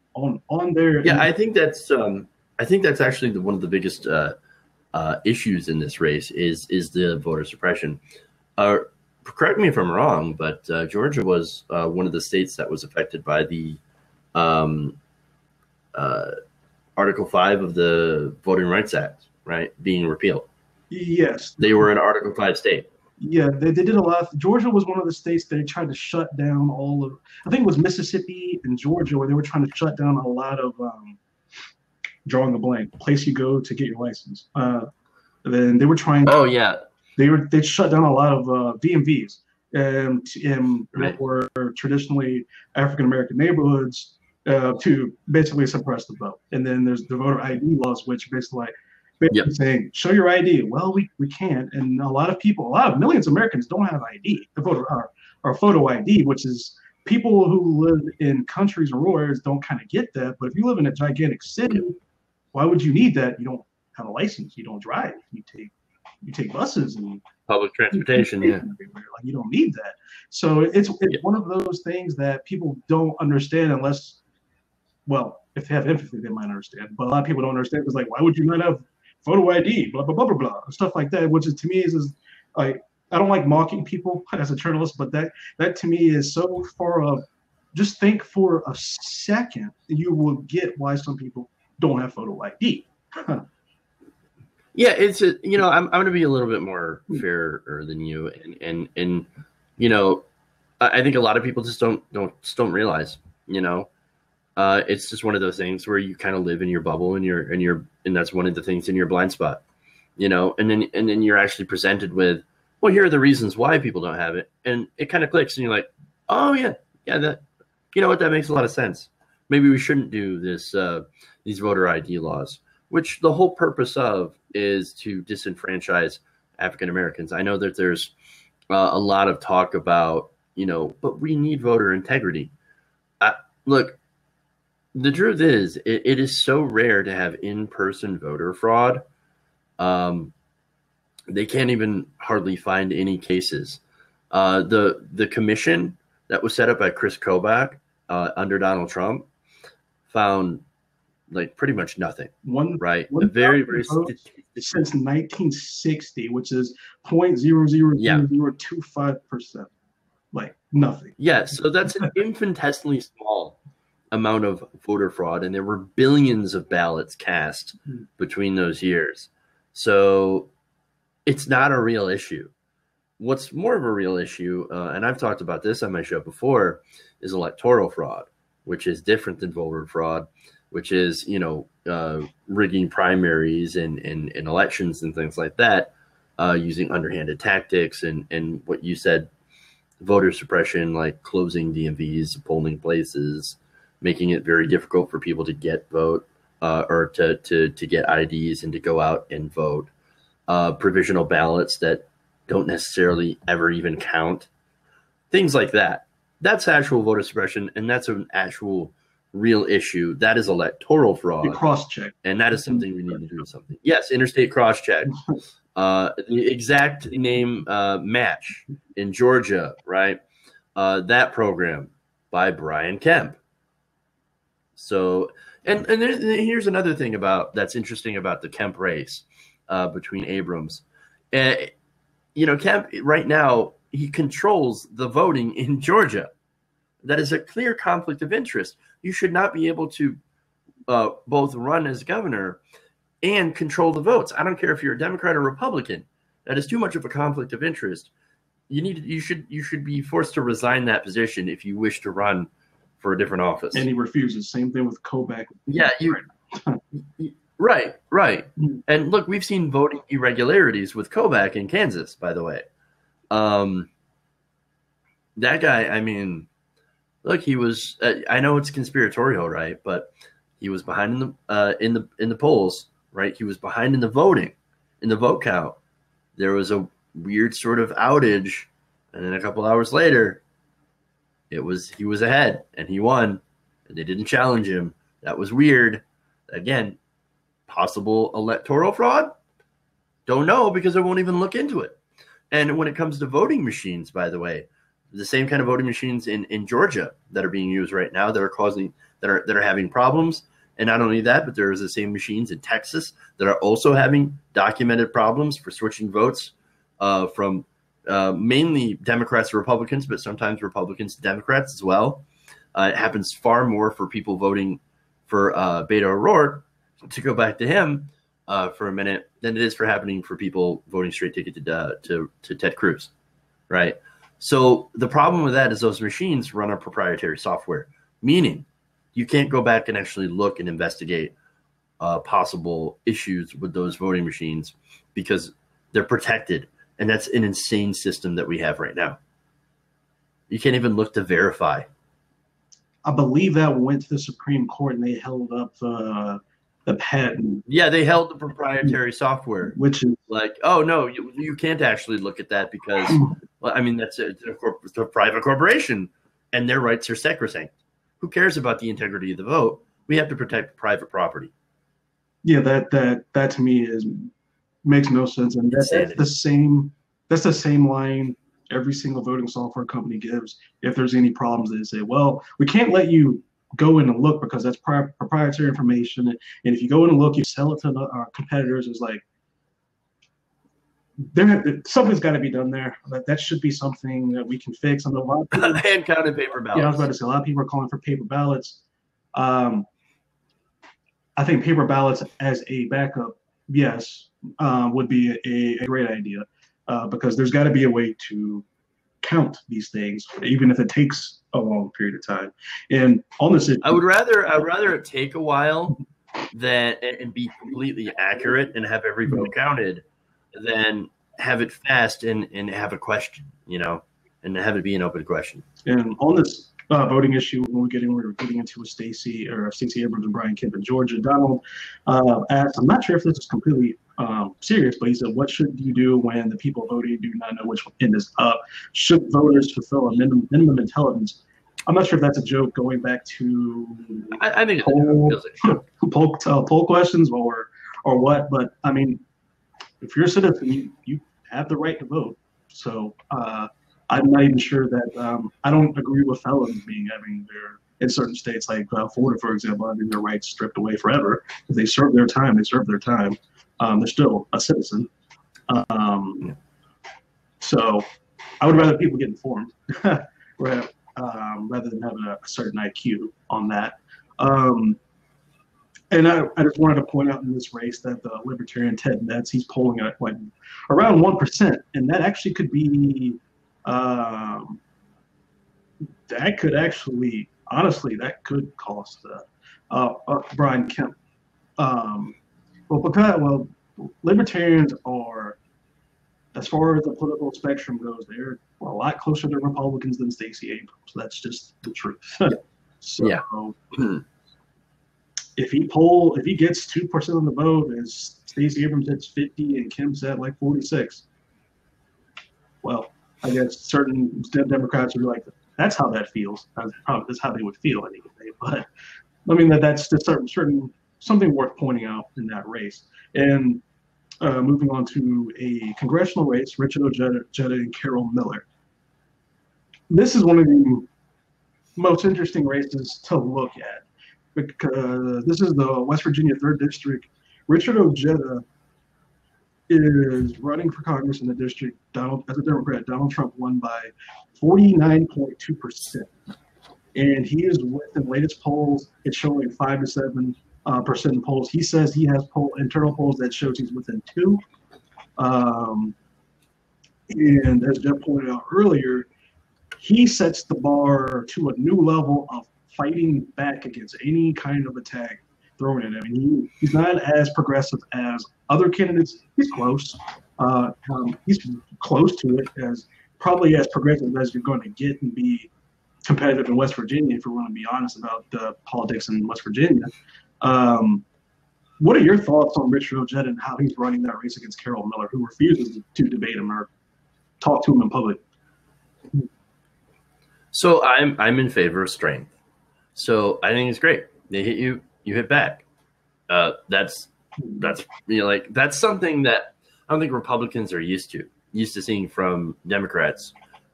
Speaker 1: there.
Speaker 2: Yeah, I think that's actually one of the biggest issues in this race is the voter suppression. Correct me if I'm wrong, but Georgia was one of the states that was affected by the Article 5 of the Voting Rights Act, right, being repealed.
Speaker 1: Yes.
Speaker 2: They were an Article 5 state.
Speaker 1: Yeah, they did a lot. Georgia was one of the states they tried to shut down I think it was Mississippi and Georgia, where they were trying to shut down a lot of, drawing a blank, place you go to get your license. Then they were trying to.
Speaker 2: Oh, yeah.
Speaker 1: They shut down a lot of DMVs
Speaker 2: Right.
Speaker 1: were traditionally African American neighborhoods to basically suppress the vote. And then there's the voter ID laws, which basically saying show your ID. Well, we can't, and a lot of millions of Americans don't have ID. The voter our photo ID, which is people who live in countries or rural areas don't kind of get that. But if you live in a gigantic city, why would you need that? You don't have a license. You don't drive. You take buses and
Speaker 2: Public transportation. Yeah.
Speaker 1: Like, you don't need that. So it's one of those things that people don't understand unless, well, if they have empathy, they might understand. But a lot of people don't understand because, like, why would you not have photo ID? Blah blah blah blah blah, stuff like that. Which is, to me is like, I don't like mocking people as a journalist, but that to me is so far up. Just think for a second, and you will get why some people don't have photo ID.
Speaker 2: Yeah, I'm going to be a little bit more fairer than you, and I think a lot of people just don't realize, it's just one of those things where you kind of live in your bubble, and that's one of the things in your blind spot, and then you're actually presented with, well, here are the reasons why people don't have it, and it kind of clicks, and you're like, oh yeah, that, that makes a lot of sense. Maybe we shouldn't do these voter ID laws, which the whole purpose of is to disenfranchise African Americans. I know that there's a lot of talk about, but we need voter integrity. Look, the truth is, it is so rare to have in-person voter fraud. They can't even hardly find any cases. The commission that was set up by Chris Kobach under Donald Trump found like pretty much nothing. Right? Very, very
Speaker 1: since 1960, which is 0.00025%. Like nothing.
Speaker 2: Yeah, so that's an infinitesimally small amount of voter fraud, and there were billions of ballots cast between those years. So it's not a real issue. What's more of a real issue, and I've talked about this on my show before, is electoral fraud, which is different than voter fraud, which is, rigging primaries and elections and things like that, using underhanded tactics and what you said, voter suppression, like closing DMVs, polling places, making it very difficult for people to get vote or to get IDs and to go out and vote, provisional ballots that don't necessarily ever even count, things like that. That's actual voter suppression, and that's an actual real issue. That is electoral fraud.
Speaker 1: Cross-check.
Speaker 2: And that is something we need to do something. Yes, interstate cross-check. The exact name match in Georgia, right? That program by Brian Kemp. So, and here's another thing that's interesting about the Kemp race between Abrams. Kemp right now, he controls the voting in Georgia. That is a clear conflict of interest. You should not be able to both run as governor and control the votes. I don't care if you're a Democrat or Republican. That is too much of a conflict of interest. You should be forced to resign that position if you wish to run for a different office.
Speaker 1: And he refuses. Same thing with Kobach.
Speaker 2: Yeah, right. And look, we've seen voting irregularities with Kobach in Kansas, by the way. That guy, I mean, look, he was. I know it's conspiratorial, right? But he was behind in the polls, right? He was behind in the voting, in the vote count, there was a weird sort of outage, and then a couple hours later, he was ahead and he won, and they didn't challenge him. That was weird. Again, possible electoral fraud? Don't know because I won't even look into it. And when it comes to voting machines, by the way, the same kind of voting machines in Georgia that are being used right now that are having problems. And not only that, but there's the same machines in Texas that are also having documented problems for switching votes from mainly Democrats to Republicans, but sometimes Republicans to Democrats as well. It happens far more for people voting for Beto O'Rourke, to go back to him for a minute, than it is happening for people voting straight ticket to Ted Cruz, right? So the problem with that is those machines run on proprietary software, meaning you can't go back and actually look and investigate possible issues with those voting machines because they're protected. And that's an insane system that we have right now. You can't even look to verify.
Speaker 1: I believe that went to the Supreme Court and they held up the patent.
Speaker 2: Yeah, they held the proprietary software,
Speaker 1: which is
Speaker 2: like, oh no, you can't actually look at that because, well, I mean, it's a private corporation and their rights are sacrosanct. Who cares about the integrity of the vote? We have to protect private property.
Speaker 1: Yeah, that to me makes no sense, and that's the same line every single voting software company gives. If there's any problems, they say, well, we can't let you go in and look because that's proprietary information, and if you go in and look, you sell it to our competitors. It's like something's got to be done there. That should be something that we can fix. I know a lot of people,
Speaker 2: hand counted paper ballots.
Speaker 1: Yeah, I was about to say a lot of people are calling for paper ballots. I think paper ballots as a backup, yes, would be a great idea because there's got to be a way to count these things, even if it takes a long period of time. And on this issue,
Speaker 2: I would rather it take a while and be completely accurate and have every vote counted than have it fast and have a question, and have it be an open question.
Speaker 1: And on this voting issue, when we're getting into Stacey Abrams and Brian Kemp in Georgia, Donald asked, I'm not sure if this is completely serious, but he said, what should you do when the people voting do not know which end is up? Should voters fulfill a minimum intelligence? I'm not sure if that's a joke going back to
Speaker 2: I think
Speaker 1: poll questions or what, but I mean, if you're a citizen, you have the right to vote. So I'm not even sure that I don't agree with felons having their, in certain states like Florida, for example, having their rights stripped away forever. If they serve their time, they serve their time. They're still a citizen. So I would rather people get informed rather than having a certain IQ on that. And I just wanted to point out in this race that the Libertarian Ted Metz, he's polling at around 1%, and that actually could be that could actually, honestly, that could cost Brian Kemp. Well, libertarians are, as far as the political spectrum goes, they're a lot closer to Republicans than Stacey Abrams. That's just the truth. So
Speaker 2: yeah.
Speaker 1: If he gets 2% of the vote, and Stacey Abrams hits 50 and Kemp's at like 46, well, I guess certain Democrats are like, that's how that feels. That's how they would feel anyway. But I mean that's just certain something worth pointing out in that race. And moving on to a congressional race, Richard Ojeda and Carol Miller. This is one of the most interesting races to look at because this is the West Virginia 3rd District. Richard Ojeda is running for Congress in the district. As a Democrat, Donald Trump won by 49.2%. And he is within the latest polls, it's showing 5 to 7% in polls. He says he has internal polls that shows he's within 2. And as Jeff pointed out earlier, he sets the bar to a new level of fighting back against any kind of attack thrown at him. I mean, he's not as progressive as other candidates. He's close. He's close to it, probably as progressive as you're going to get and be competitive in West Virginia, if we're going to be honest about the politics in West Virginia. What are your thoughts on Richard Ojeda and how he's running that race against Carroll Miller, who refuses to debate him or talk to him in public?
Speaker 2: So I'm in favor of strength. So I think it's great. They hit you, you hit back. That's that's something that I don't think Republicans are used to seeing from Democrats.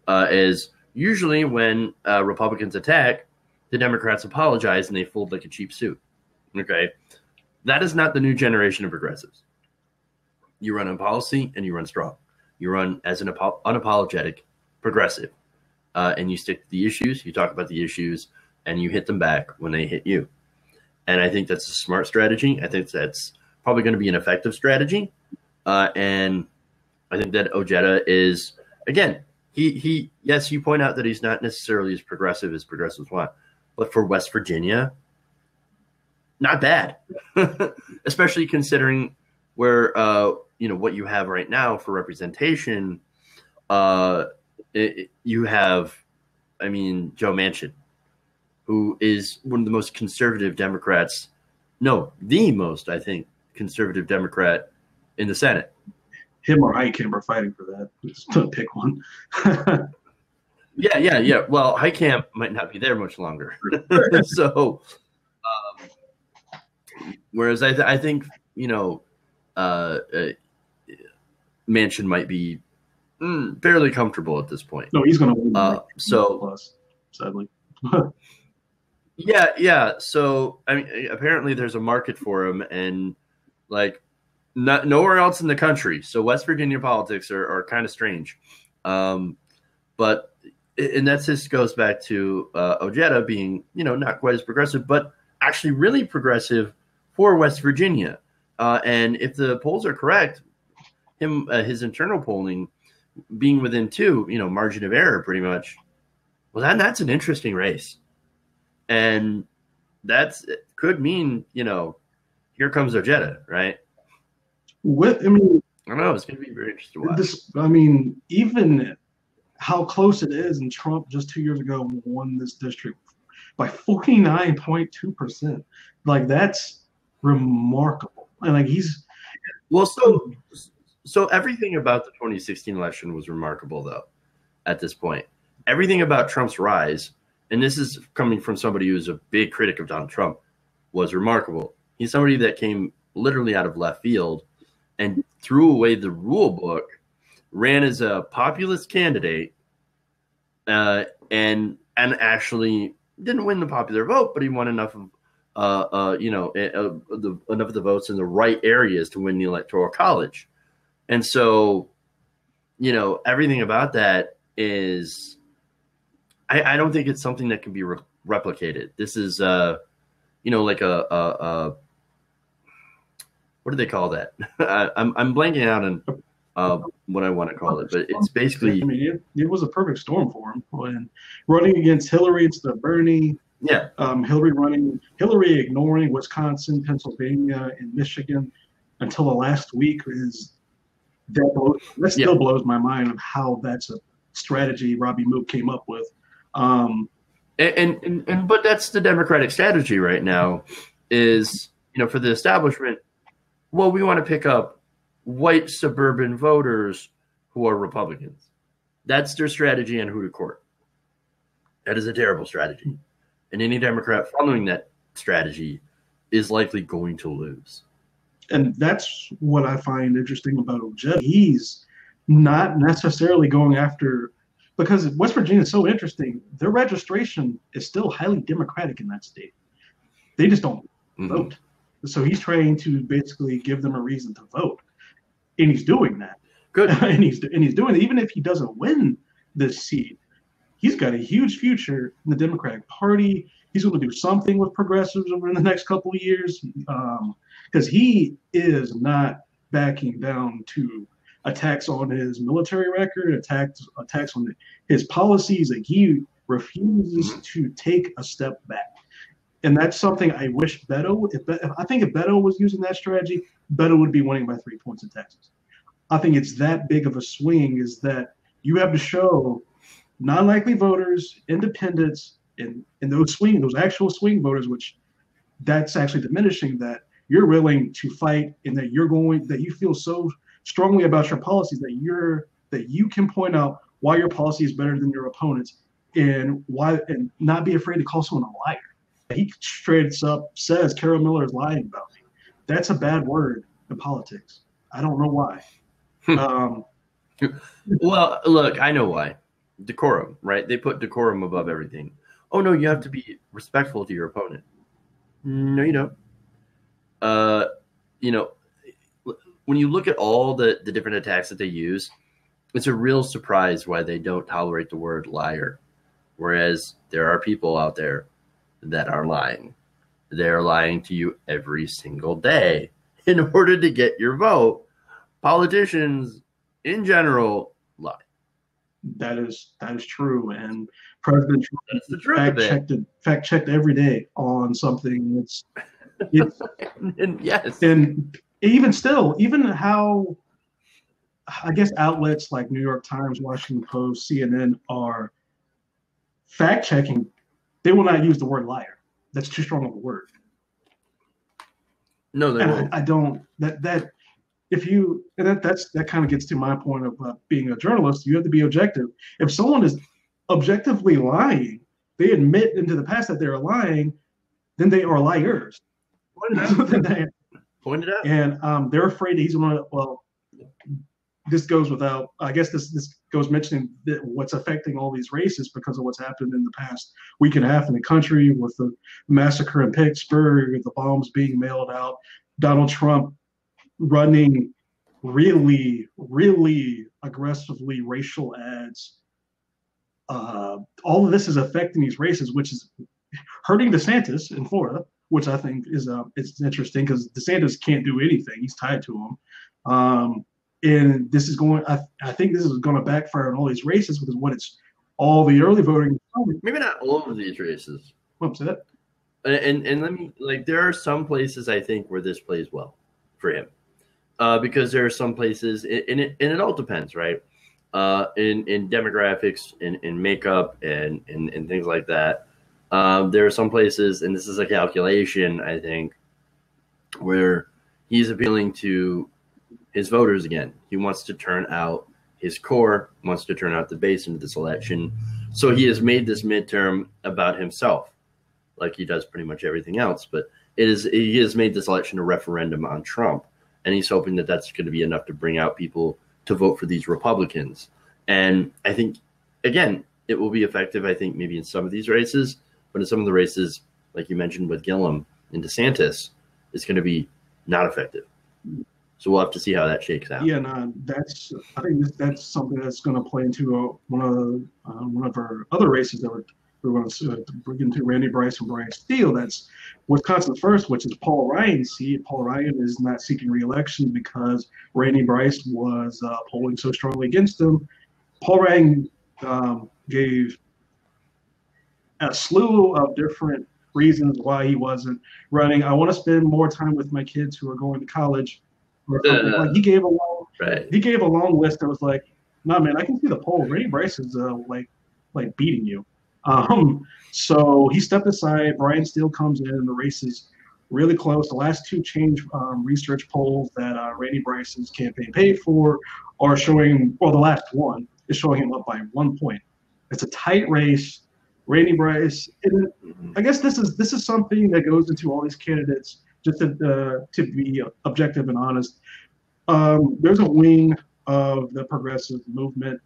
Speaker 2: Is usually when Republicans attack, the Democrats apologize and they fold like a cheap suit. Okay, that is not the new generation of progressives. You run on policy and you run strong. You run as an unapologetic progressive, and you stick to the issues. You talk about the issues, and you hit them back when they hit you. And I think that's a smart strategy. I think that's probably going to be an effective strategy. And I think that Ojeda is, again, yes, you point out that he's not necessarily as progressives want, but for West Virginia, not bad, especially considering where, what you have right now for representation. You have, Joe Manchin, who is one of the most conservative Democrats, the most, I think, conservative Democrat in the Senate.
Speaker 1: Him or Heitkamp are fighting for that. Just to pick one.
Speaker 2: Yeah. Well, Heitkamp might not be there much longer. So, whereas I think, Manchin might be fairly comfortable at this point.
Speaker 1: No, he's going to win.
Speaker 2: Plus,
Speaker 1: sadly.
Speaker 2: Yeah. So, apparently there's a market for him, and nowhere else in the country. So West Virginia politics are kind of strange. But that just goes back to Ojeda being, not quite as progressive, but actually really progressive for West Virginia. And if the polls are correct, his internal polling being within 2, margin of error pretty much. Well, that's an interesting race. And could mean, here comes Ojeda, right?
Speaker 1: I don't
Speaker 2: know. It's going to be very interesting to watch.
Speaker 1: Even how close it is, and Trump just 2 years ago won this district by 49.2%. That's remarkable. And
Speaker 2: so everything about the 2016 election was remarkable, though, at this point. Everything about Trump's rise, and this is coming from somebody who's a big critic of Donald Trump, was remarkable. He's somebody that came literally out of left field and threw away the rule book, ran as a populist candidate, and actually didn't win the popular vote, but he won enough of enough of the votes in the right areas to win the Electoral College. And so, everything about that is, I don't think it's something that can be replicated. This is, what do they call that? I'm blanking out on what I want to call it, but it's basically.
Speaker 1: It was a perfect storm for him when running against Hillary instead of Bernie.
Speaker 2: Yeah.
Speaker 1: Hillary ignoring Wisconsin, Pennsylvania, and Michigan until the last week that still blows my mind of how that's a strategy Robbie Mook came up with.
Speaker 2: But that's the Democratic strategy right now is, for the establishment, well, we want to pick up white suburban voters who are Republicans. That's their strategy on who to court. That is a terrible strategy. And any Democrat following that strategy is likely going to lose.
Speaker 1: And that's what I find interesting about Ojeda. He's not necessarily going after, because West Virginia is so interesting, their registration is still highly Democratic in that state. They just don't vote. So he's trying to basically give them a reason to vote. And he's doing that.
Speaker 2: Good.
Speaker 1: and he's doing it. Even if he doesn't win this seat, he's got a huge future in the Democratic Party. He's going to do something with progressives over the next couple of years, because he is not backing down to attacks on his military record, attacks on his policies. He refuses to take a step back. And that's something I wish I think if Beto was using that strategy, Beto would be winning by 3 points in Texas. I think it's that big of a swing, is that you have to show non-likely voters, independents, and those actual swing voters, which that's actually diminishing, that you're willing to fight, and that you feel so strongly about your policies that you can point out why your policy is better than your opponent's, and not be afraid to call someone a liar. He straight up says Carol Miller is lying about me. That's a bad word in politics. I don't know why.
Speaker 2: Well, look, I know why. Decorum, right? They put decorum above everything. Oh no, you have to be respectful to your opponent. No, you don't. When you look at all the different attacks that they use, it's a real surprise why they don't tolerate the word liar. Whereas there are people out there that are lying. They're lying to you every single day in order to get your vote. Politicians in general lie.
Speaker 1: That is true, and President Trump
Speaker 2: That's the truth
Speaker 1: fact checked every day on something. It's
Speaker 2: and yes,
Speaker 1: and even how I guess outlets like New York Times, Washington Post, CNN are fact checking. They will not use the word liar. That's too strong of a word.
Speaker 2: No, they won't.
Speaker 1: I don't. That kind of gets to my point of being a journalist. You have to be objective. If someone is objectively lying, they admit into the past that they're lying, then they are liars.
Speaker 2: Point it out.
Speaker 1: And they're afraid that he's going to. Well, this goes without. I guess this goes mentioning that what's affecting all these races because of what's happened in the past week and a half in the country with the massacre in Pittsburgh, the bombs being mailed out, Donald Trump running really, really aggressively racial ads. All of this is affecting these races, which is hurting DeSantis in Florida, which I think is it's interesting because DeSantis can't do anything; he's tied to him. And this is going. I think this is going to backfire on all these races because what it's all the early voting.
Speaker 2: Maybe not all of these races.
Speaker 1: What's that?
Speaker 2: And let me there are some places I think where this plays well for him. Because there are some places, and it all depends, right? In demographics, in makeup, and things like that. There are some places, and this is a calculation, I think, where he's appealing to his voters again. He wants to turn out his core, wants to turn out the base into this election. So he has made this midterm about himself, like he does pretty much everything else. But he has made this election a referendum on Trump. And he's hoping that that's going to be enough to bring out people to vote for these Republicans. And I think, again, it will be effective, I think, maybe in some of these races. But in some of the races, like you mentioned with Gillum and DeSantis, it's going to be not effective. So we'll have to see how that shakes out.
Speaker 1: Yeah, no, I think that's something that's going to play into one of our other races that we're going to bring into Randy Bryce and Brian Steele. That's Wisconsin first, which is Paul Ryan's seat. Paul Ryan is not seeking re-election because Randy Bryce was polling so strongly against him. Paul Ryan gave a slew of different reasons why he wasn't running. I want to spend more time with my kids who are going to college. Like he gave a long list that was like, nah, man, I can see the poll. Randy Bryce is like beating you. So he stepped aside. Brian Steele comes in, and the race is really close. The last two change research polls that Randy Bryce's campaign paid for are showing, well, the last one is showing him up by 1 point. It's a tight race. Randy Bryce, and I guess this is something that goes into all these candidates just to be objective and honest. There's a wing of the progressive movement.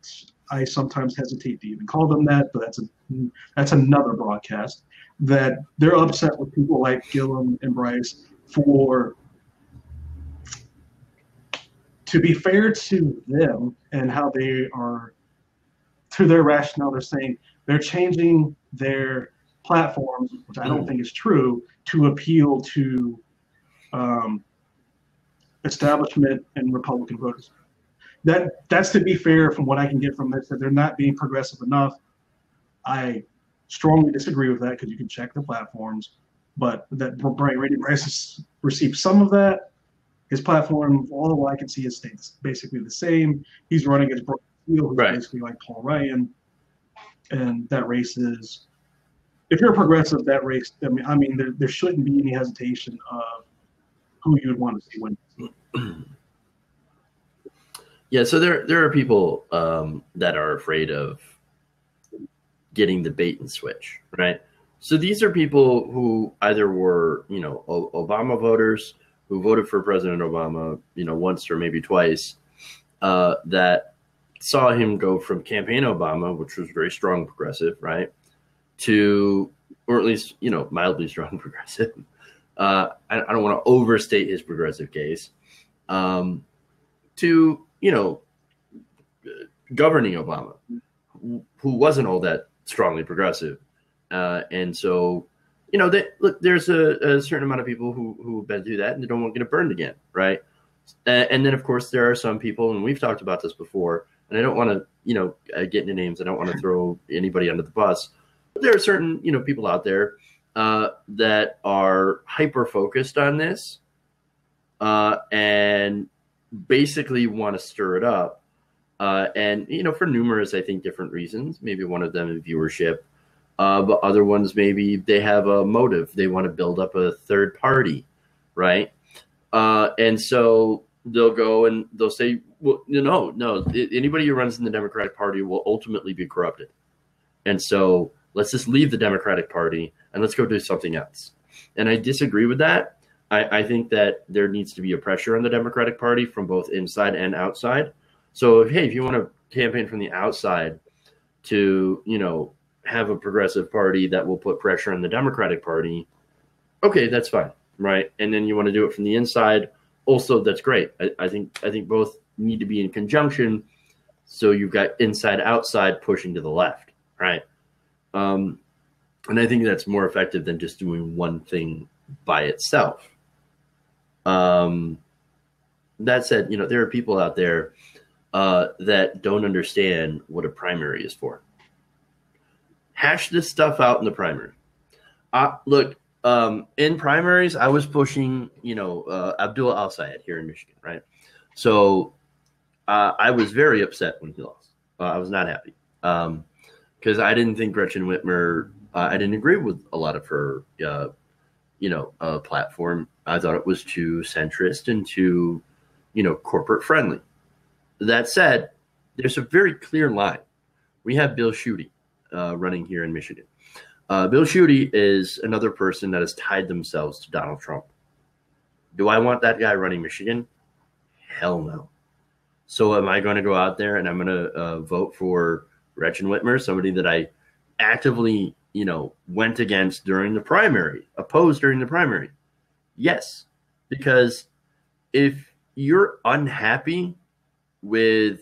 Speaker 1: I sometimes hesitate to even call them that, but that's another broadcast. That they're upset with people like Gillum and Bryce for, to be fair to them and how they are, to their rationale, they're saying they're changing their platforms, which I don't think is true, to appeal to establishment and Republican voters. That's to be fair from what I can get from this, that they're not being progressive enough. I strongly disagree with that because you can check the platforms, but that Randy Bryce has received some of that. His platform, all I can see, is stays basically the same. He's running as Brian Steele, who's basically like Paul Ryan, and that race is, if you're a progressive, that race, I mean, there shouldn't be any hesitation of who you'd want to see win.
Speaker 2: Yeah, so there are people that are afraid of getting the bait and switch, right? So these are people who either were, Obama voters who voted for President Obama, once or maybe twice, that saw him go from campaign Obama, which was very strong progressive, right, to, or at least, mildly strong progressive. I don't want to overstate his progressive case, to, governing Obama, who wasn't all that strongly progressive. And so, there's a certain amount of people who've been through that and they don't want to get burned again, right? And then, of course, there are some people, and we've talked about this before, and I don't want to, get into names. I don't want to throw anybody under the bus. But there are certain, people out there that are hyper-focused on this and basically want to stir it up. And, for numerous, I think, different reasons. Maybe one of them is viewership. But other ones, maybe they have a motive. They want to build up a third party, right? And so they'll go and they'll say, well, no, anybody who runs in the Democratic Party will ultimately be corrupted. And so let's just leave the Democratic Party and let's go do something else. And I disagree with that. I think that there needs to be a pressure on the Democratic Party from both inside and outside. So, hey, if you want to campaign from the outside to, have a progressive party that will put pressure on the Democratic Party, okay, that's fine, right? And then you want to do it from the inside, also, that's great. I think both need to be in conjunction, so you've got inside outside pushing to the left, right? And I think that's more effective than just doing one thing by itself. That said, there are people out there that don't understand what a primary is for. Hash this stuff out in the primary. Look, in primaries, I was pushing, Abdul Al-Sayed here in Michigan, right? So I was very upset when he lost. I was not happy because I didn't think Gretchen Whitmer, I didn't agree with a lot of her, platform. I thought it was too centrist and too, corporate friendly. That said, there's a very clear line. We have Bill Schuette running here in Michigan. Bill Schuette is another person that has tied themselves to Donald Trump. Do I want that guy running Michigan? Hell no. So am I going to go out there and I'm going to vote for Gretchen Whitmer, somebody that I actively, went against during the primary, opposed during the primary? Yes, because if you're unhappy with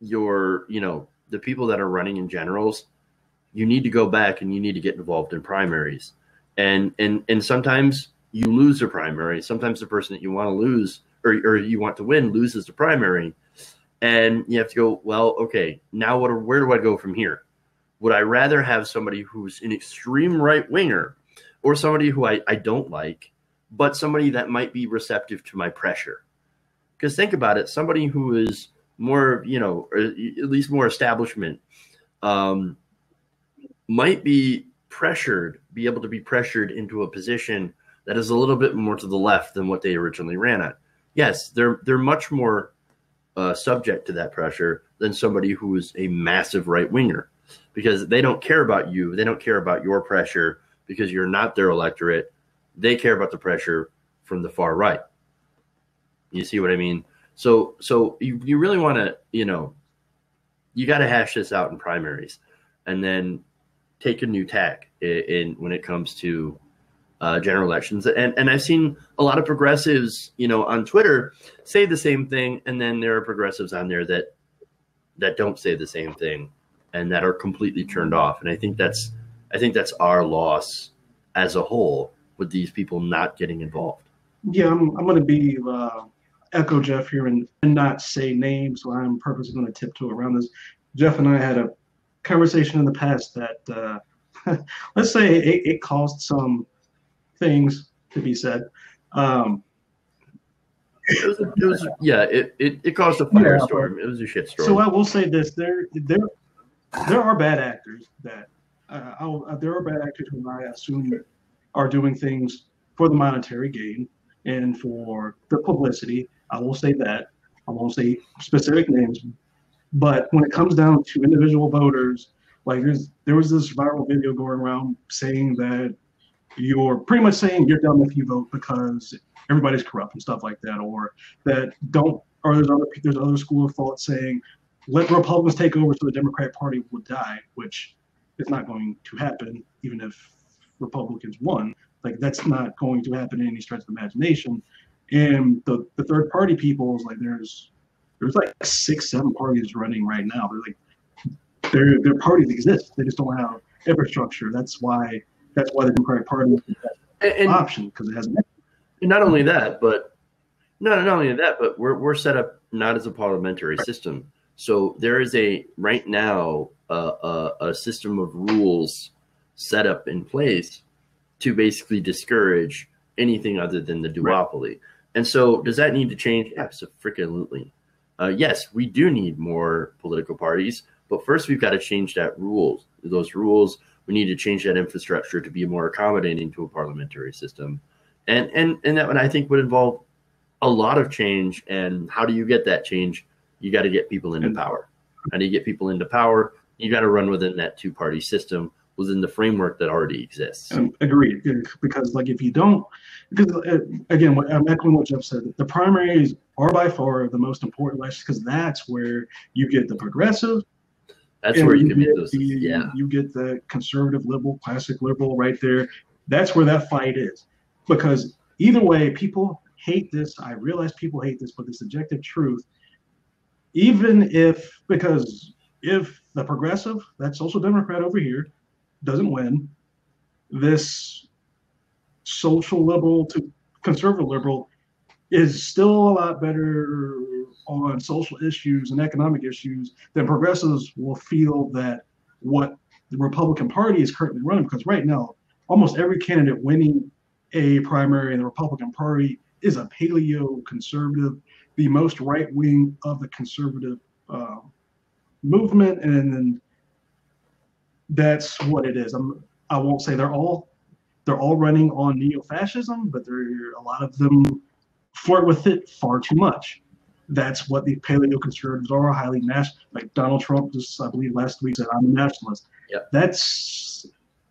Speaker 2: your, the people that are running in generals, you need to go back and you need to get involved in primaries. And sometimes you lose a primary. Sometimes the person that you want to lose or you want to win loses the primary. And you have to go, well, okay, now where do I go from here? Would I rather have somebody who's an extreme right winger or somebody who I don't like, but somebody that might be receptive to my pressure? Because think about it, somebody who is more, or at least more establishment, might be able to be pressured into a position that is a little bit more to the left than what they originally ran at. Yes, they're much more subject to that pressure than somebody who is a massive right winger, because they don't care about you. They don't care about your pressure because you're not their electorate. They care about the pressure from the far right. You see what I mean? So you really want to, you got to hash this out in primaries and then take a new tack in when it comes to general elections. And I've seen a lot of progressives, on Twitter say the same thing. And then there are progressives on there that don't say the same thing and that are completely turned off. And I think that's our loss as a whole with these people not getting involved.
Speaker 1: Yeah, I'm going to be echo Jeff here and not say names. So I'm purposely going to tiptoe around this. Jeff and I had a conversation in the past that let's say it caused some things to be said.
Speaker 2: It caused a firestorm. It was a shitstorm.
Speaker 1: So I will say this: there are bad actors that there are bad actors who I assume are doing things for the monetary gain. and for the publicity. I will say that. I won't say specific names, but when it comes down to individual voters, like there was this viral video going around saying that you're pretty much saying you're dumb if you vote because everybody's corrupt and stuff like that, or that don't, or there's other school of thought saying let Republicans take over so the Democratic Party will die, which is not going to happen even if Republicans won. Like that's not going to happen in any stretch of the imagination. And the third party people is like there's like 6, 7 parties running right now. They're like their parties exist. They just don't have infrastructure. That's why the Democratic Party is an option because it has.
Speaker 2: And not only that, but not only that, but we're set up not as a parliamentary system. So there is right now a system of rules set up in place to basically discourage anything other than the duopoly. Right. And so does that need to change? Absolutely. Yes, we do need more political parties, but first we've got to change those rules. We need to change that infrastructure to be more accommodating to a parliamentary system. And that one I think would involve a lot of change. And how do you get that change? You got to get people into power. How do you get people into power? You got to run within that two-party system, within the framework that already exists.
Speaker 1: Agreed. Because like if you don't, because again, I'm echoing what Jeff said. The primaries are by far the most important elections because that's where you get the progressive.
Speaker 2: That's where you can get those.
Speaker 1: You get the conservative, liberal, classic liberal right there. That's where that fight is. Because either way, people hate this. I realize people hate this, but the subjective truth, because if the progressive, that social democrat over here, doesn't win, this social liberal to conservative liberal is still a lot better on social issues and economic issues than progressives will feel that what the Republican Party is currently running. Because right now, almost every candidate winning a primary in the Republican Party is a paleo conservative, the most right wing of the conservative movement, and then that's what it is. I won't say they're all running on neo-fascism, but a lot of them flirt with it far too much. That's what the paleo conservatives are, highly national. Like Donald Trump just, I believe, last week said, "I'm a nationalist."
Speaker 2: Yep.
Speaker 1: That's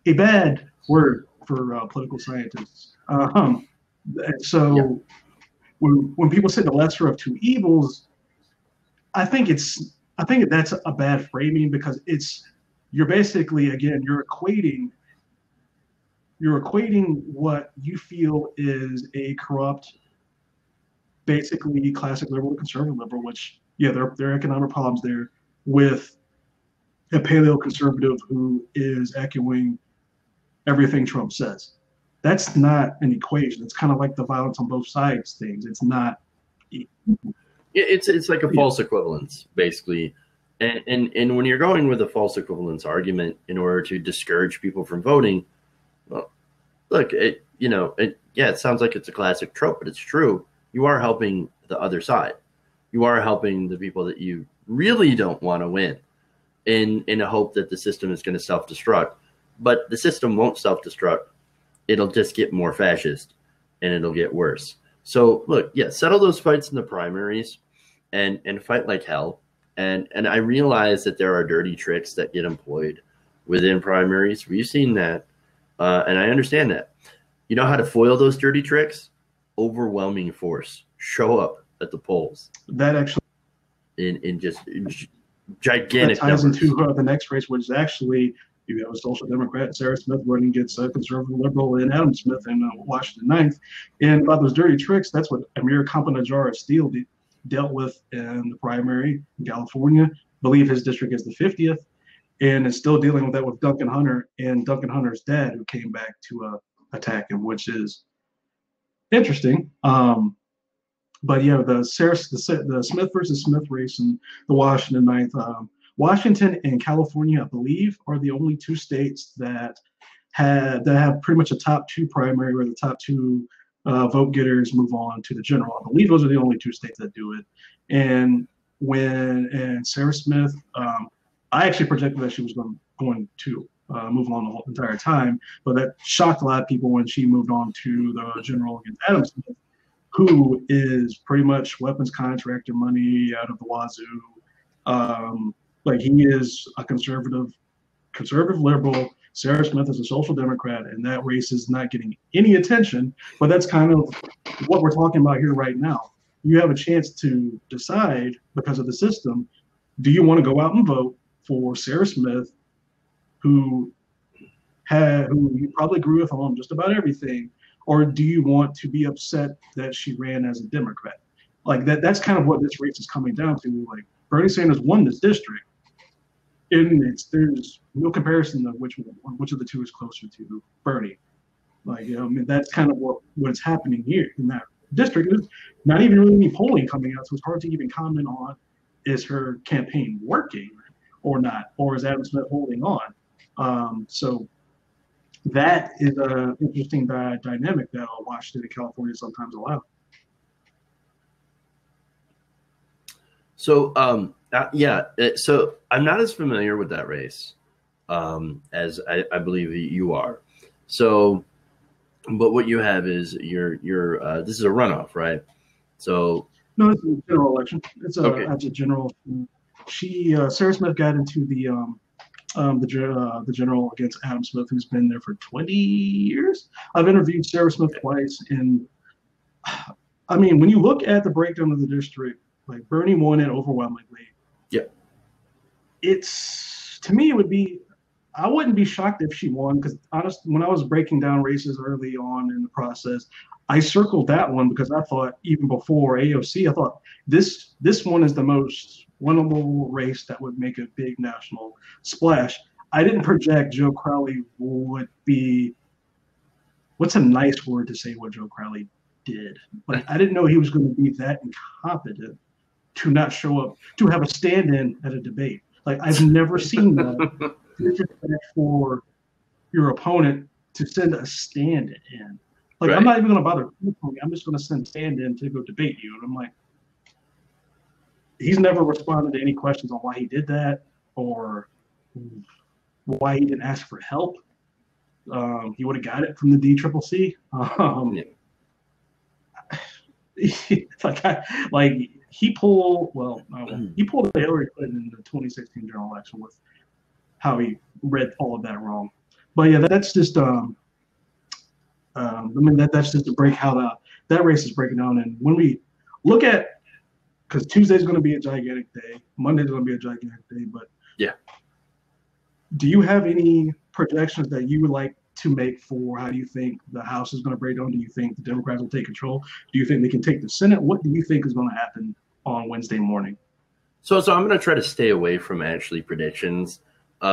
Speaker 1: a bad word for political scientists. So
Speaker 2: yep.
Speaker 1: when people say the lesser of two evils, I think that's a bad framing because you're basically, again, you're equating what you feel is a corrupt, basically classic liberal to conservative liberal, which, yeah, there are economic problems there, with a paleo conservative who is echoing everything Trump says. That's not an equation. It's kind of like the violence on both sides things. It's not.
Speaker 2: It's like a false equivalence, basically. And when you're going with a false equivalence argument in order to discourage people from voting, well, look, it sounds like it's a classic trope, but it's true. You are helping the other side. You are helping the people that you really don't want to win in a hope that the system is going to self-destruct. But the system won't self-destruct. It'll just get more fascist and it'll get worse. So look, settle those fights in the primaries and fight like hell. And I realize that there are dirty tricks that get employed within primaries. We've seen that. And I understand that. You know how to foil those dirty tricks? Overwhelming force. Show up at the polls.
Speaker 1: That actually
Speaker 2: in gigantic
Speaker 1: that ties
Speaker 2: numbers.
Speaker 1: Into the next race, which is actually, you have a social democrat, Sarah Smith, running against a conservative liberal and Adam Smith in Washington 9th. And about those dirty tricks, that's what Amir Kampanajara of Steele dealt with in the primary in California. I believe his district is the 50th, and is still dealing with that with Duncan Hunter and Duncan Hunter's dad, who came back to attack him, which is interesting. But yeah, the Smith versus Smith race in the Washington 9th. Washington and California, I believe, are the only two states that have pretty much a top two primary, where the top two vote getters move on to the general. I believe those are the only two states that do it. And Sarah Smith, I actually projected that she was going to move on the whole entire time, but that shocked a lot of people when she moved on to the general against Adam Smith. who is pretty much weapons contractor money out of the wazoo. Like he is a conservative liberal. Sarah Smith is a social democrat, and that race is not getting any attention. But that's kind of what we're talking about here right now. You have a chance to decide, because of the system, do you want to go out and vote for Sarah Smith, who you probably agree with on just about everything, or do you want to be upset that she ran as a Democrat? Like that's kind of what this race is coming down to. Like Bernie Sanders won this district, and there's no comparison of which of the two is closer to Bernie. Like, I mean, that's kind of what is happening here in that district. There's not even really any polling coming out, so it's hard to even comment on, is her campaign working or not, or is Adam Smith holding on? So that is an interesting dynamic that Washington and California sometimes allow.
Speaker 2: So, so I'm not as familiar with that race as I believe you are. So, but what you have is your this is a runoff, right? So
Speaker 1: no, it's a general election. It's a general. Sarah Smith got into the general against Adam Smith, who's been there for 20 years. I've interviewed Sarah Smith twice, and I mean, when you look at the breakdown of the district, like Bernie won it overwhelmingly.
Speaker 2: Yeah.
Speaker 1: To me, I wouldn't be shocked if she won, because honestly, when I was breaking down races early on in the process, I circled that one because I thought, even before AOC, I thought this one is the most winnable race that would make a big national splash. I didn't project Joe Crowley would be, what's a nice word to say what Joe Crowley did? Like, I didn't know he was going to be that incompetent to not show up, to have a stand-in at a debate. Like, I've never seen that. For your opponent to send a stand-in. Like, right. I'm not even going to bother. I'm just going to send stand-in to go debate you. And I'm like, he's never responded to any questions on why he did that or why he didn't ask for help. He would have got it from the DCCC. He pulled the Hillary Clinton in the 2016 general election with how he read all of that wrong. But yeah, that's just that's just to break how that race is breaking down. And when we look at, because Tuesday's going to be a gigantic day, Monday's going to be a gigantic day, but
Speaker 2: yeah,
Speaker 1: do you have any projections that you would like to make for how do you think the House is going to break down? Do you think the Democrats will take control? Do you think they can take the Senate? What do you think is going to happen on Wednesday morning?
Speaker 2: So I'm going to try to stay away from actually predictions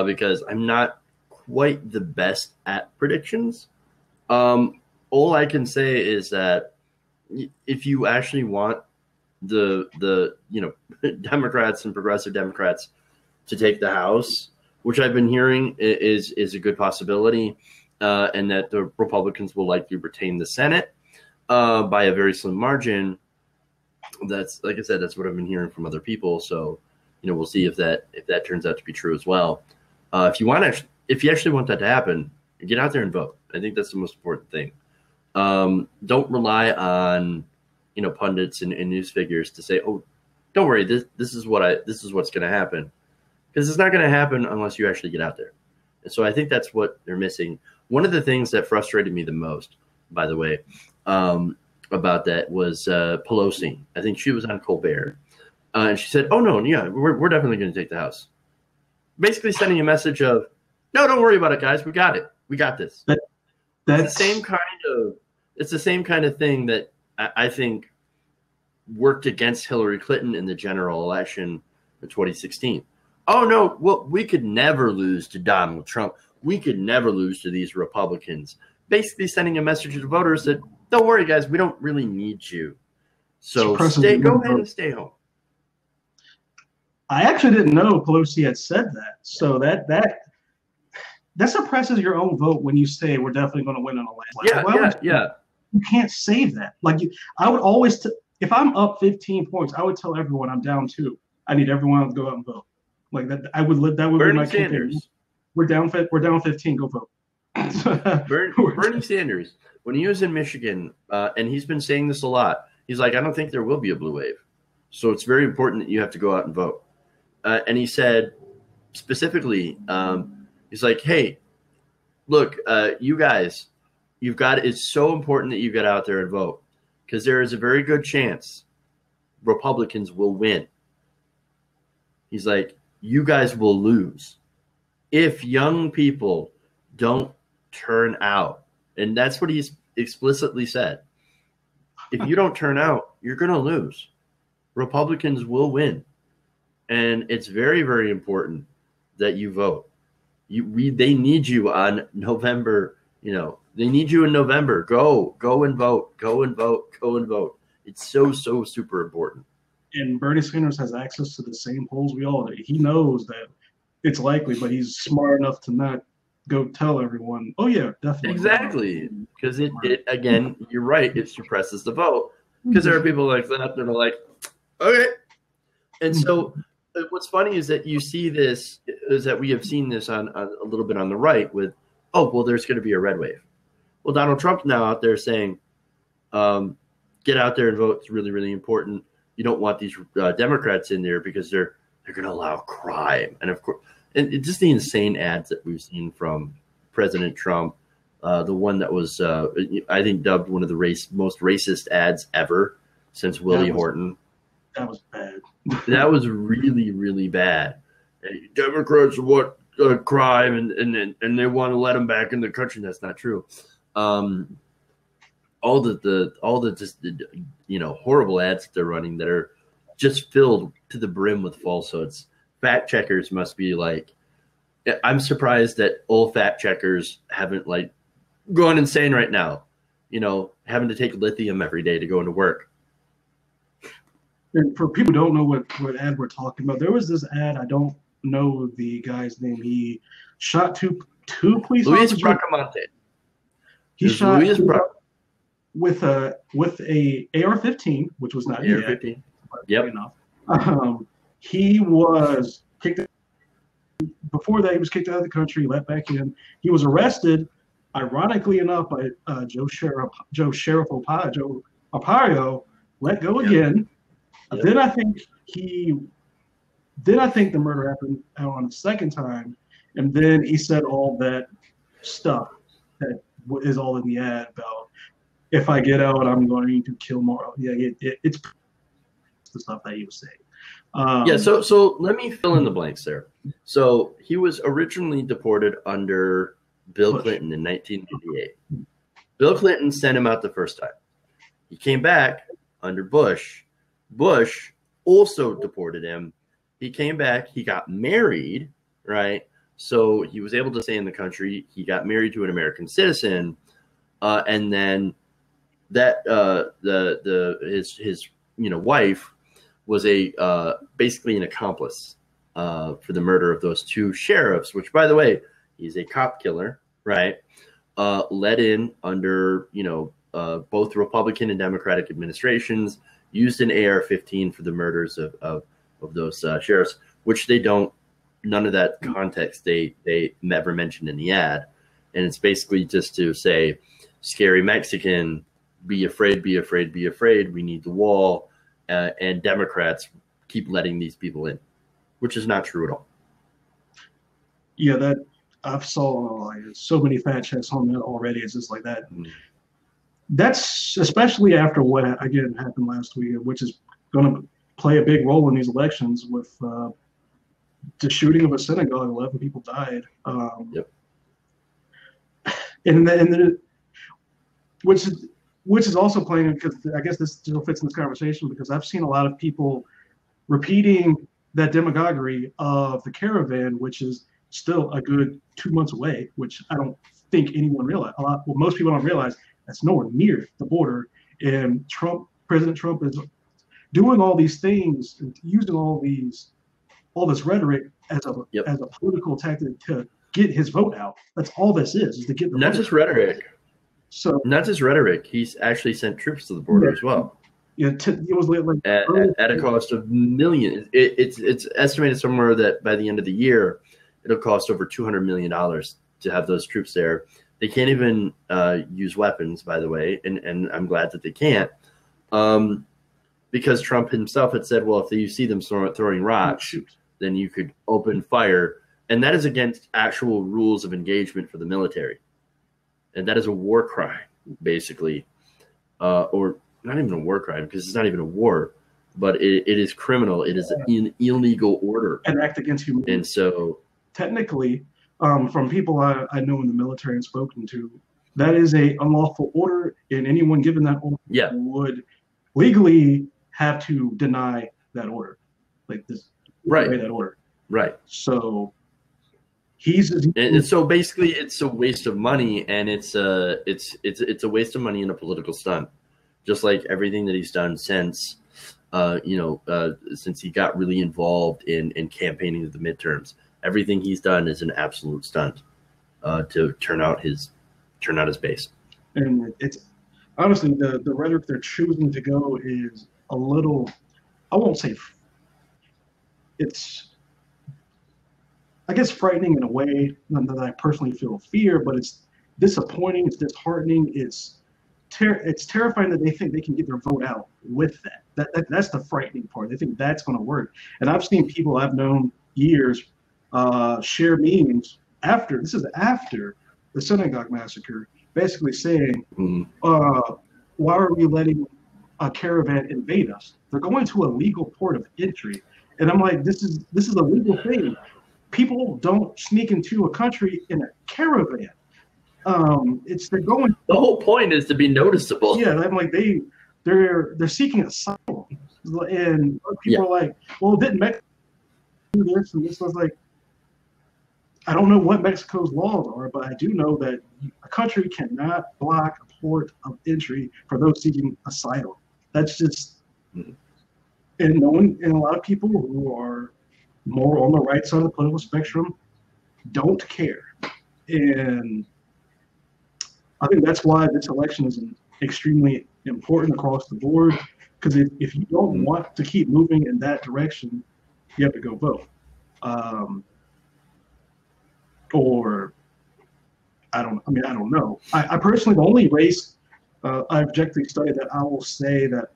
Speaker 2: because I'm not quite the best at predictions. All I can say is that if you actually want the Democrats and progressive Democrats to take the House, which I've been hearing is a good possibility, and that the Republicans will likely retain the Senate by a very slim margin. That's, like I said, that's what I've been hearing from other people. So, we'll see if that turns out to be true as well. If you actually want that to happen, get out there and vote. I think that's the most important thing. Don't rely on pundits and news figures to say, "Oh, don't worry, this is what's going to happen," because it's not going to happen unless you actually get out there. And so I think that's what they're missing. One of the things that frustrated me the most, by the way, about that was Pelosi. I think she was on Colbert, and she said, "Oh no, yeah, we're definitely going to take the House." Basically, sending a message of, "No, don't worry about it, guys. We got it. We got this." It's the same kind of thing that I think worked against Hillary Clinton in the general election in 2016. Oh no, well, we could never lose to Donald Trump. We could never lose to these Republicans. Basically sending a message to voters that, don't worry, guys, we don't really need you. So go ahead and stay home.
Speaker 1: I actually didn't know Pelosi had said that. So that suppresses your own vote when you say we're definitely going to win on the last.
Speaker 2: Yeah.
Speaker 1: You can't say that. Like, I would always, if I'm up 15 points, I would tell everyone I'm down 2. I need everyone to go out and vote. Like that, I would. That would
Speaker 2: Bernie
Speaker 1: be my
Speaker 2: Sanders.
Speaker 1: campaign. We're down 15. Go vote.
Speaker 2: Bernie Sanders, when he was in Michigan, and he's been saying this a lot, He's like, I don't think there will be a blue wave. So it's very important that you have to go out and vote. And he said specifically, he's like, hey, look, you guys, it's so important that you get out there and vote because there is a very good chance Republicans will win. He's like, you guys will lose if young people don't turn out. And that's what he's explicitly said. If you don't turn out, you're going to lose. Republicans will win. And it's very, very important that you vote. They need you on November. They need you in November. Go and vote. Go and vote. Go and vote. It's so super important.
Speaker 1: And Bernie Sanders has access to the same polls we all do. He knows that it's likely, but he's smart enough to not go tell everyone, oh, yeah, definitely.
Speaker 2: Exactly. Because it again, you're right, it suppresses the vote. Because there are people like that that are like, okay. And so what's funny is that you see this, is that we have seen this on a little bit on the right with, oh, well, there's going to be a red wave. Well, Donald Trump's now out there saying, get out there and vote. It's really, really important. You don't want these Democrats in there because they're going to allow crime. And of course, and it's just the insane ads that we've seen from President Trump. The one that was, I think, dubbed one of the most racist ads ever since Willie Horton.
Speaker 1: That was bad.
Speaker 2: That was really, really bad. Democrats want crime and they want to let them back in the country. That's not true. All the just horrible ads that they're running that are just filled to the brim with falsehoods. Fact checkers must be like, I'm surprised that old fact checkers haven't like gone insane right now. Having to take lithium every day to go into work.
Speaker 1: And for people who don't know what ad we're talking about, there was this ad, I don't know the guy's name. He shot two police
Speaker 2: Luis
Speaker 1: officers.
Speaker 2: Bracamonte.
Speaker 1: He shot with a AR-15, which was not
Speaker 2: AR-15. Yep.
Speaker 1: Enough. He was kicked out. Before that, he was kicked out of the country, let back in. He was arrested, ironically enough, by Joe Sheriff Arpaio, let go again. Yep. Then I think the murder happened on the second time, and then he said all that stuff that is all in the ad about, if I get out, I'm going to kill more. Yeah, it's the stuff that he was saying.
Speaker 2: So let me fill in the blanks there. So he was originally deported under Bill Clinton in 1998. Bill Clinton sent him out the first time. He came back under Bush. Bush also deported him. He came back. He got married, right? So he was able to stay in the country. He got married to an American citizen, and then that his wife was basically an accomplice for the murder of those two sheriffs, which, by the way, he's a cop killer, right? Let in under both Republican and Democratic administrations, used an AR-15 for the murders of those sheriffs, which they don't. None of that context they never mentioned in the ad, and it's basically just to say, scary Mexican, be afraid, be afraid, be afraid. We need the wall, and Democrats keep letting these people in, which is not true at all.
Speaker 1: Yeah, that I've saw so many fact checks on that already. It's just like that. Mm-hmm. That's especially after what again happened last week, which is going to play a big role in these elections with the shooting of a synagogue. 11 people died.
Speaker 2: Yep.
Speaker 1: And then which is also playing, because I guess this still fits in this conversation, because I've seen a lot of people repeating that demagoguery of the caravan, which is still a good 2 months away, which I don't think anyone realized. Most people don't realize that's nowhere near the border. And President Trump is doing all these things and using all this rhetoric as a political tactic to get his vote out. That's all this is to get the
Speaker 2: not
Speaker 1: vote
Speaker 2: just
Speaker 1: out.
Speaker 2: Rhetoric.
Speaker 1: So
Speaker 2: not just rhetoric. He's actually sent troops to the border as well.
Speaker 1: Yeah, it was like
Speaker 2: at a cost of millions. It's estimated somewhere that by the end of the year, it'll cost over $200 million to have those troops there. They can't even use weapons, by the way, and I'm glad that they can't. because Trump himself had said, well, if you see them throwing rocks, then you could open fire. And that is against actual rules of engagement for the military. And that is a war crime, basically. Or not even a war crime, because it's not even a war, but it is criminal. It is an illegal order.
Speaker 1: An act against humanity.
Speaker 2: And so
Speaker 1: technically, from people I know in the military and spoken to, that is a unlawful order, and anyone given that order would legally have to deny that order. Like this, that order.
Speaker 2: Right.
Speaker 1: So
Speaker 2: and so basically it's a waste of money, and it's a waste of money in a political stunt, just like everything that he's done since since he got really involved in campaigning at the midterms. Everything he's done is an absolute stunt to turn out his base.
Speaker 1: And it's honestly the rhetoric they're choosing to go is a little, I won't say it's, I guess, frightening in a way. Not that I personally feel fear, but it's disappointing, it's disheartening, it's terrifying that they think they can get their vote out with that. That's the frightening part. They think that's going to work. And I've seen people I've known years share memes after the synagogue massacre, basically saying, why are we letting a caravan invade us? They're going to a legal port of entry. And I'm like, this is a legal thing. People don't sneak into a country in a caravan. They're going.
Speaker 2: The whole point is to be noticeable.
Speaker 1: Yeah, I'm like they're seeking asylum, and people are like, well, didn't Mexico do this and this? I was like, I don't know what Mexico's laws are, but I do know that a country cannot block a port of entry for those seeking asylum. That's just, and a lot of people who are more on the right side of the political spectrum don't care. And I think that's why this election is extremely important across the board, because if you don't want to keep moving in that direction, you have to go vote. Or I don't know. I personally, the only race I objectively studied that I will say that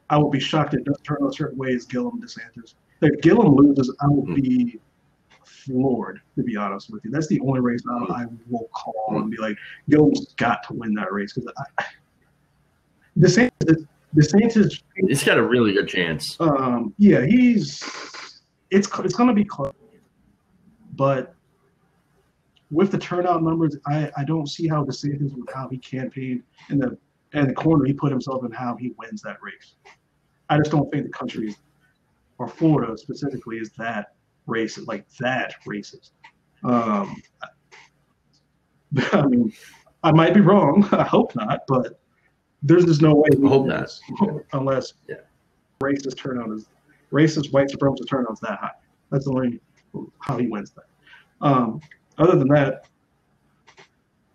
Speaker 1: I will be shocked it doesn't turn out a certain way is Gillum DeSantis. If Gillum loses, I will be floored, to be honest with you. That's the only race I will call and be like, Gillum's got to win that race, because DeSantis,
Speaker 2: he's got a really good chance.
Speaker 1: Yeah, it's going to be close, but with the turnout numbers, I don't see how DeSantis, with how he campaigned and the corner he put himself in, how he wins that race. I just don't think the country, or Florida specifically, is that racist, like that racist. I mean, I might be wrong. I hope not, but there's just no way.
Speaker 2: I hope not,
Speaker 1: unless racist white supremacist turnout is that high. That's the only how he wins that. Other than that,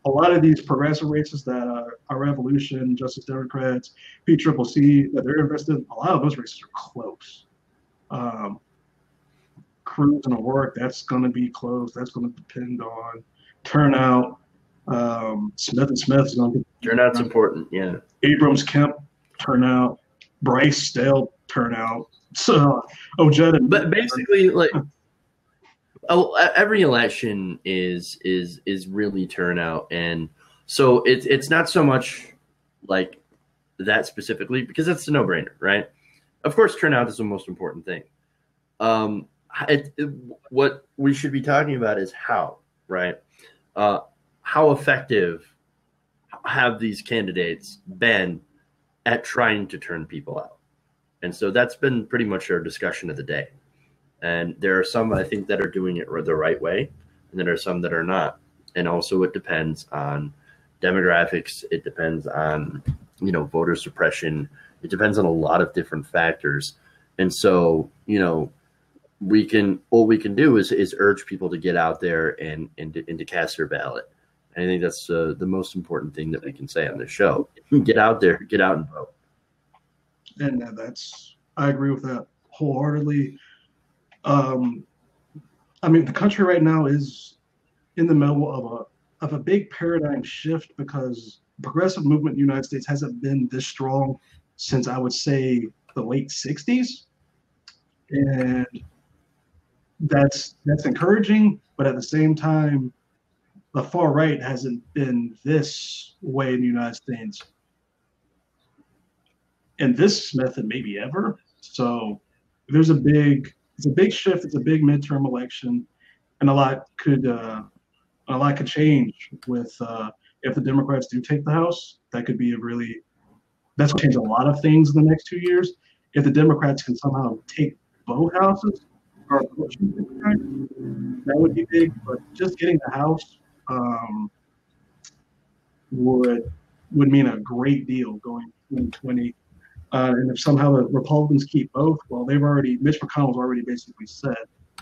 Speaker 1: a lot of these progressive races that are Revolution, Justice Democrats, PCCC, that they're invested in, a lot of those races are close. Cruz and O'Rourke, that's going to be close. That's going to depend on turnout. Smith and Smith is going to be
Speaker 2: turnout's important. Yeah.
Speaker 1: Abrams, Kemp, turnout. Bryce, Stale, turnout. So Ojeda.
Speaker 2: But basically, like, every election is really turnout, and so it's not so much like that specifically, because it's a no-brainer, right? Of course, turnout is the most important thing. What we should be talking about is how, right? How effective have these candidates been at trying to turn people out? And so that's been pretty much our discussion of the day. And there are some, I think, that are doing it the right way, and there are some that are not. And also it depends on demographics. It depends on, voter suppression. It depends on a lot of different factors. And so, all we can do is urge people to get out there and to cast their ballot. And I think that's the most important thing that we can say on this show. Get out there, get out and vote.
Speaker 1: And I agree with that wholeheartedly. I mean, the country right now is in the middle of a big paradigm shift, because progressive movement in the United States hasn't been this strong since I would say the late 60s. And that's encouraging, but at the same time, the far right hasn't been this way in the United States in this method maybe ever. So it's a big shift. It's a big midterm election, and a lot could change with if the Democrats do take the House. That could be that's going to change a lot of things in the next 2 years. If the Democrats can somehow take both houses, or that would be big. But just getting the House would mean a great deal going 2020. And if somehow the Republicans keep both, well, Mitch McConnell's already basically said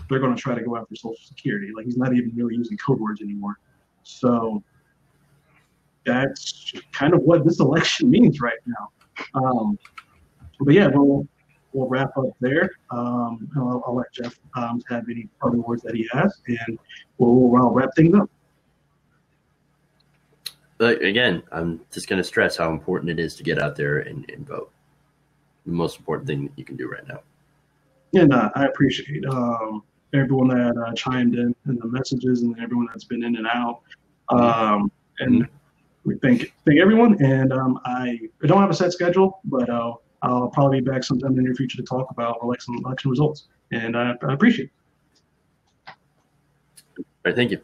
Speaker 1: they're going to try to go after Social Security. Like, he's not even really using code words anymore. So that's kind of what this election means right now. But yeah, we'll wrap up there. I'll let Jeff have any other words that he has, and we'll wrap things up.
Speaker 2: Again, I'm just going to stress how important it is to get out there and vote. The most important thing that you can do right now.
Speaker 1: And I appreciate everyone that chimed in and the messages, and everyone that's been in and out. And we thank everyone. And I don't have a set schedule, but I'll probably be back sometime in the near future to talk about election results. And I appreciate it.
Speaker 2: All right, thank you.